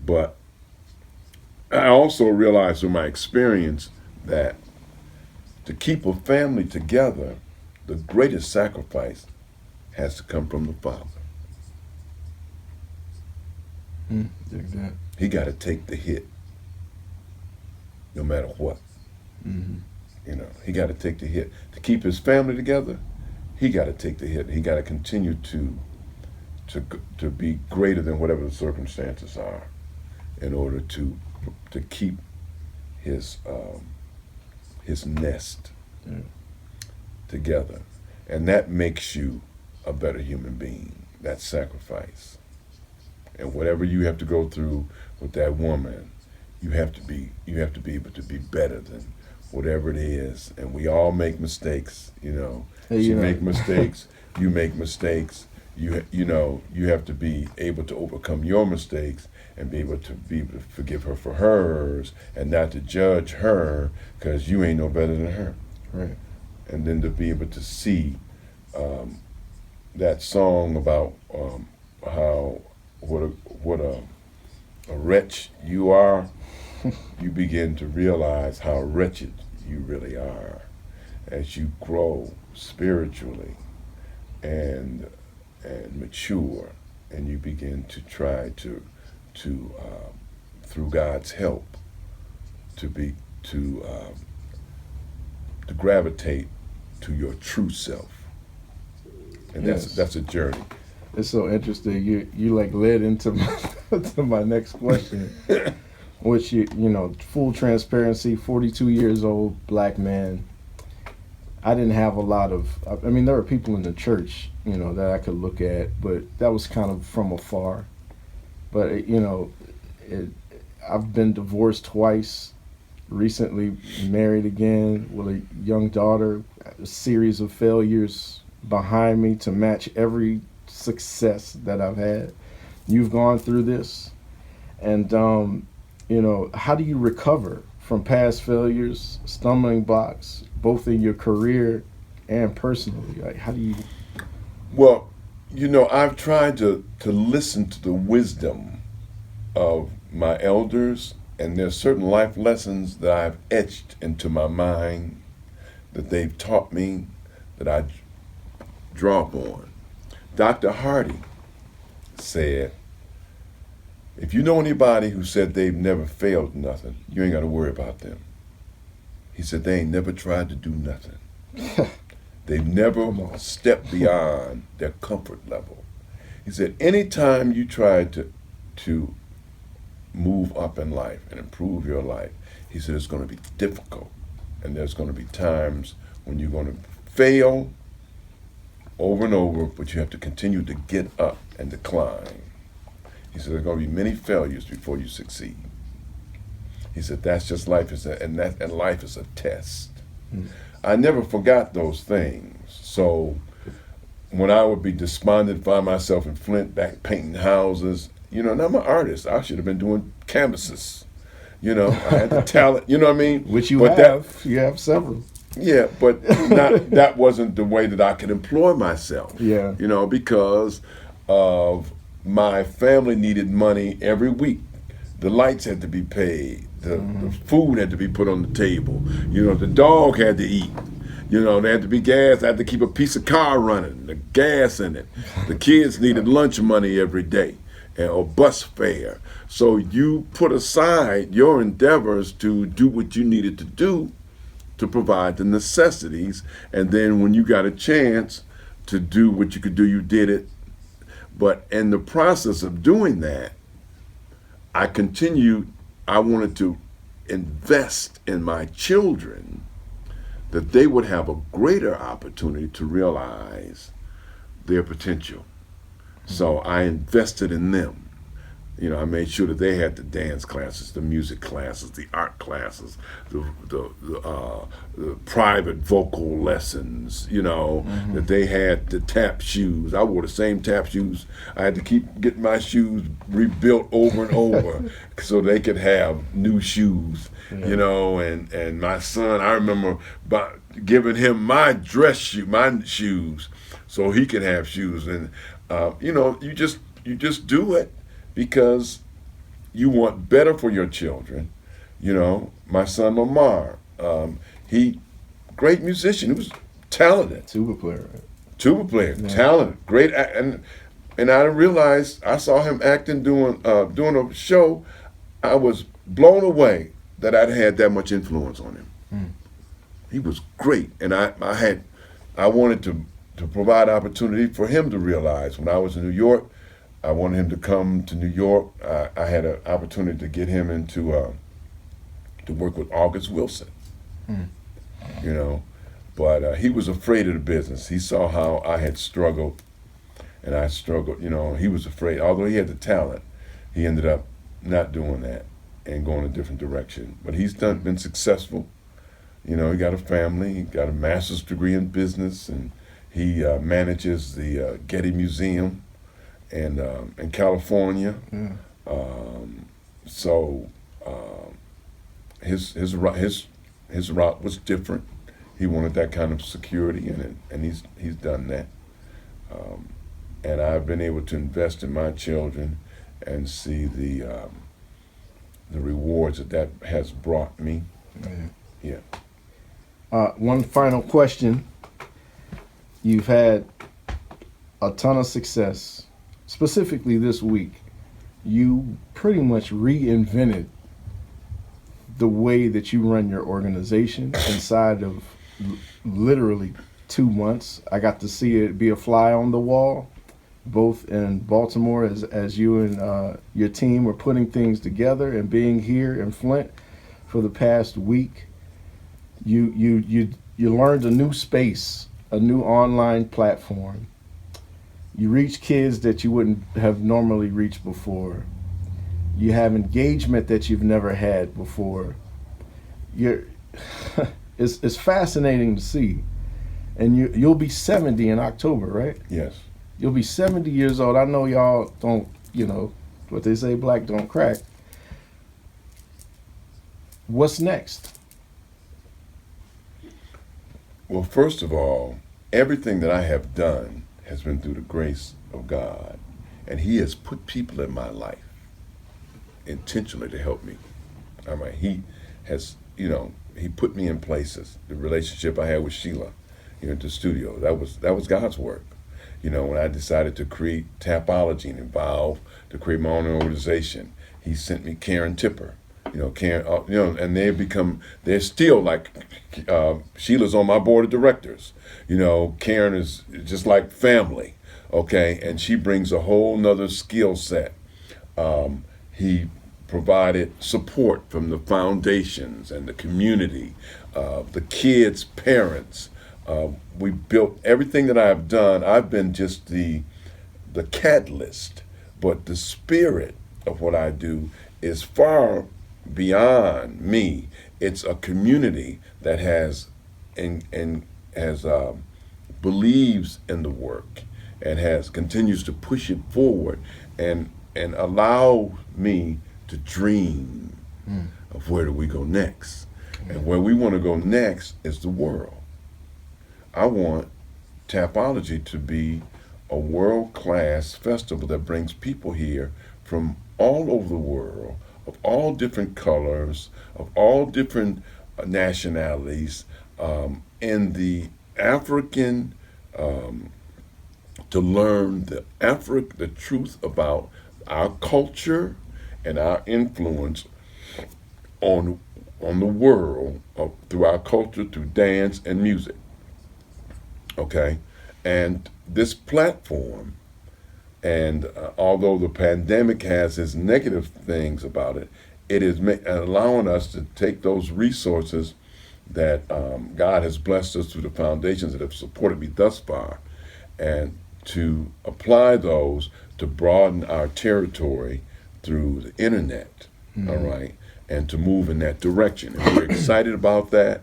[SPEAKER 2] But I also realized through my experience that to keep a family together, the greatest sacrifice has to come from the father. He got to take the hit, no matter what. You know, he got to take the hit to keep his family together. He got to take the hit. He got to continue to be greater than whatever the circumstances are, in order to keep his nest together, and that makes you a better human being. That sacrifice. And whatever you have to go through with that woman, you have to be able to be better than whatever it is. And we all make mistakes, you know. She make mistakes, you make mistakes. You know, you have to be able to overcome your mistakes and be able to forgive her for hers, and not to judge her because you ain't no better than her.
[SPEAKER 1] Right.
[SPEAKER 2] And then to be able to see that song about how what a wretch you are, you begin to realize how wretched you really are as you grow spiritually and mature, and you begin to try to through God's help to gravitate to your true self. And that's a journey.
[SPEAKER 1] It's so interesting. You like led into to my next question, which you know, full transparency. 42 years old, black man. I didn't have a lot of. I mean, there were people in the church, you know, that I could look at, but that was kind of from afar. But you know, I've been divorced twice. Recently married again with a young daughter. A series of failures behind me to match every success that I've had. You've gone through this, and you know, how do you recover from past failures, stumbling blocks, both in your career and personally? Like, how do you?
[SPEAKER 2] Well, you know, I've tried to listen to the wisdom of my elders, and there's certain life lessons that I've etched into my mind that they've taught me that I draw upon. Dr. Hardy said, if you know anybody who said they've never failed nothing, you ain't got to worry about them. He said they ain't never tried to do nothing. They've never stepped beyond their comfort level. He said anytime you try to move up in life and improve your life, he said it's going to be difficult. And there's going to be times when you're going to fail over and over, but you have to continue to get up and decline. He said there are going to be many failures before you succeed. He said that's just life, and life is a test. I never forgot those things. So when I would be despondent, find myself in Flint back painting houses, you know, and I'm an artist. I should have been doing canvases. You know, I had the talent, you know what I mean?
[SPEAKER 1] Which you have several.
[SPEAKER 2] Yeah, but not that wasn't the way that I could employ myself.
[SPEAKER 1] Yeah.
[SPEAKER 2] You know, because of my family needed money every week. The lights had to be paid. The food had to be put on the table. You know, the dog had to eat. You know, there had to be gas. I had to keep a piece of car running, the gas in it. The kids needed lunch money every day or bus fare. So you put aside your endeavors to do what you needed to do to provide the necessities, and then when you got a chance to do what you could do, you did it. But in the process of doing that, I wanted to invest in my children that they would have a greater opportunity to realize their potential. So I invested in them. You know, I made sure that they had the dance classes, the music classes, the art classes, the private vocal lessons. You know, that they had the tap shoes. I wore the same tap shoes. I had to keep getting my shoes rebuilt over and over so they could have new shoes.
[SPEAKER 1] Yeah.
[SPEAKER 2] You know, and my son, I remember giving him my shoes, so he could have shoes. And you know, you just do it because you want better for your children. You know, my son Lamar, he great musician. He was talented.
[SPEAKER 1] Tuba player. Right?
[SPEAKER 2] Tuba player,
[SPEAKER 1] Yeah.
[SPEAKER 2] talented, great, and I realized I saw him acting doing a show. I was blown away that I'd had that much influence on him. He was great, and I wanted to provide opportunity for him to realize when I was in New York. I wanted him to come to New York. I had an opportunity to get him into to work with August Wilson. You know, but he was afraid of the business. He saw how I had struggled, and I struggled. You know, he was afraid. Although he had the talent, he ended up not doing that and going a different direction. But he's been successful. You know, he got a family. He got a master's degree in business, and he manages the Getty Museum in California.
[SPEAKER 1] Yeah.
[SPEAKER 2] So his route was different. He wanted that kind of security, and he's done that. And I've been able to invest in my children and see the rewards that has brought me.
[SPEAKER 1] Yeah.
[SPEAKER 2] Yeah.
[SPEAKER 1] One final question. You've had a ton of success, specifically this week. You pretty much reinvented the way that you run your organization inside of literally 2 months. I got to see it be a fly on the wall, both in Baltimore as you and your team were putting things together, and being here in Flint for the past week. You learned a new space, a new online platform. You reach kids that you wouldn't have normally reached before. You have engagement that you've never had before. It's fascinating to see. And you'll be 70 in October, right?
[SPEAKER 2] Yes.
[SPEAKER 1] You'll be 70 years old. I know y'all don't, what they say, black don't crack. What's next?
[SPEAKER 2] Well, first of all, everything that I have done has been through the grace of God. And He has put people in my life intentionally to help me. I mean, He has, He put me in places. The relationship I had with Sheila here at the studio, that was God's work. When I decided to create Tapology and evolve to create my own organization, He sent me Karen Tipper. Karen, and they're still like, Sheila's on my board of directors. Karen is just like family, okay? And she brings a whole nother skill set. He provided support from the foundations and the community, the kids' parents. We built everything that I've done. I've been just the catalyst, but the spirit of what I do is far beyond me. It's a community that has believes in the work and continues to push it forward and allow me to dream of where do we go next. And where we want to go next is the world. I want Tapology to be a world-class festival that brings people here from all over the world, of all different colors, of all different nationalities, and the African, to learn the truth about our culture and our influence on the world through our culture, through dance and music. Okay, and this platform, and although the pandemic has its negative things about it, it is allowing us to take those resources that God has blessed us through the foundations that have supported me thus far, and to apply those to broaden our territory through the internet, all right, and to move in that direction. And we're excited about that.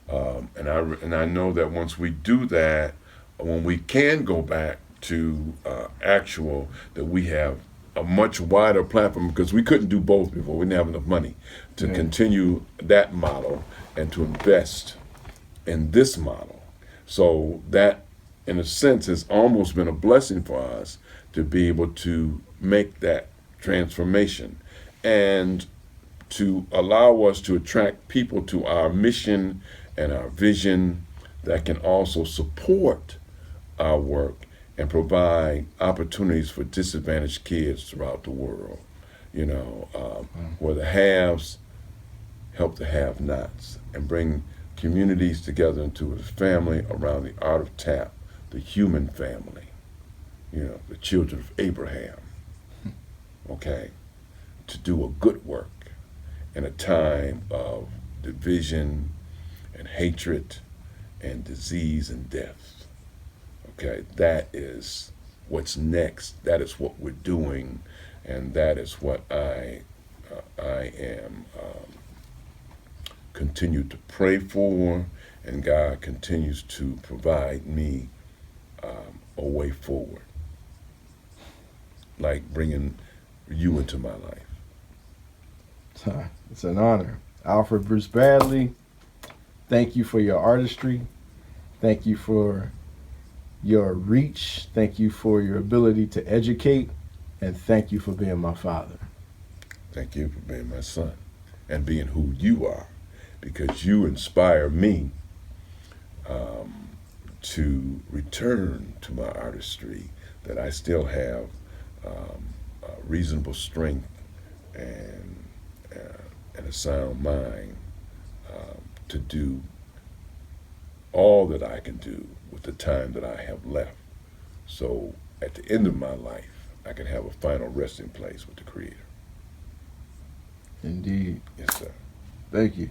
[SPEAKER 2] And I know that once we do that, when we can go back to actual, that we have a much wider platform, because we couldn't do both before. We didn't have enough money to continue that model and to invest in this model. So that, in a sense, has almost been a blessing for us to be able to make that transformation and to allow us to attract people to our mission and our vision that can also support our work and provide opportunities for disadvantaged kids throughout the world. You know, where the haves help the have-nots and bring communities together into a family around the art of tap, the human family, you know, the children of Abraham, okay, to do a good work in a time of division and hatred and disease and death. Okay, that is what's next. That is what we're doing, and that is what I am continue to pray for, and God continues to provide me a way forward, like bringing you into my life.
[SPEAKER 1] It's an honor. Alfred Bruce Bradley, thank you for your artistry. Thank you for your reach. Thank you for your ability to educate. And thank you for being my father.
[SPEAKER 2] Thank you for being my son and being who you are, because you inspire me to return to my artistry, that I still have reasonable strength and a sound mind to do all that I can do with the time that I have left. So at the end of my life, I can have a final resting place with the Creator.
[SPEAKER 1] Indeed.
[SPEAKER 2] Yes, sir.
[SPEAKER 1] Thank you.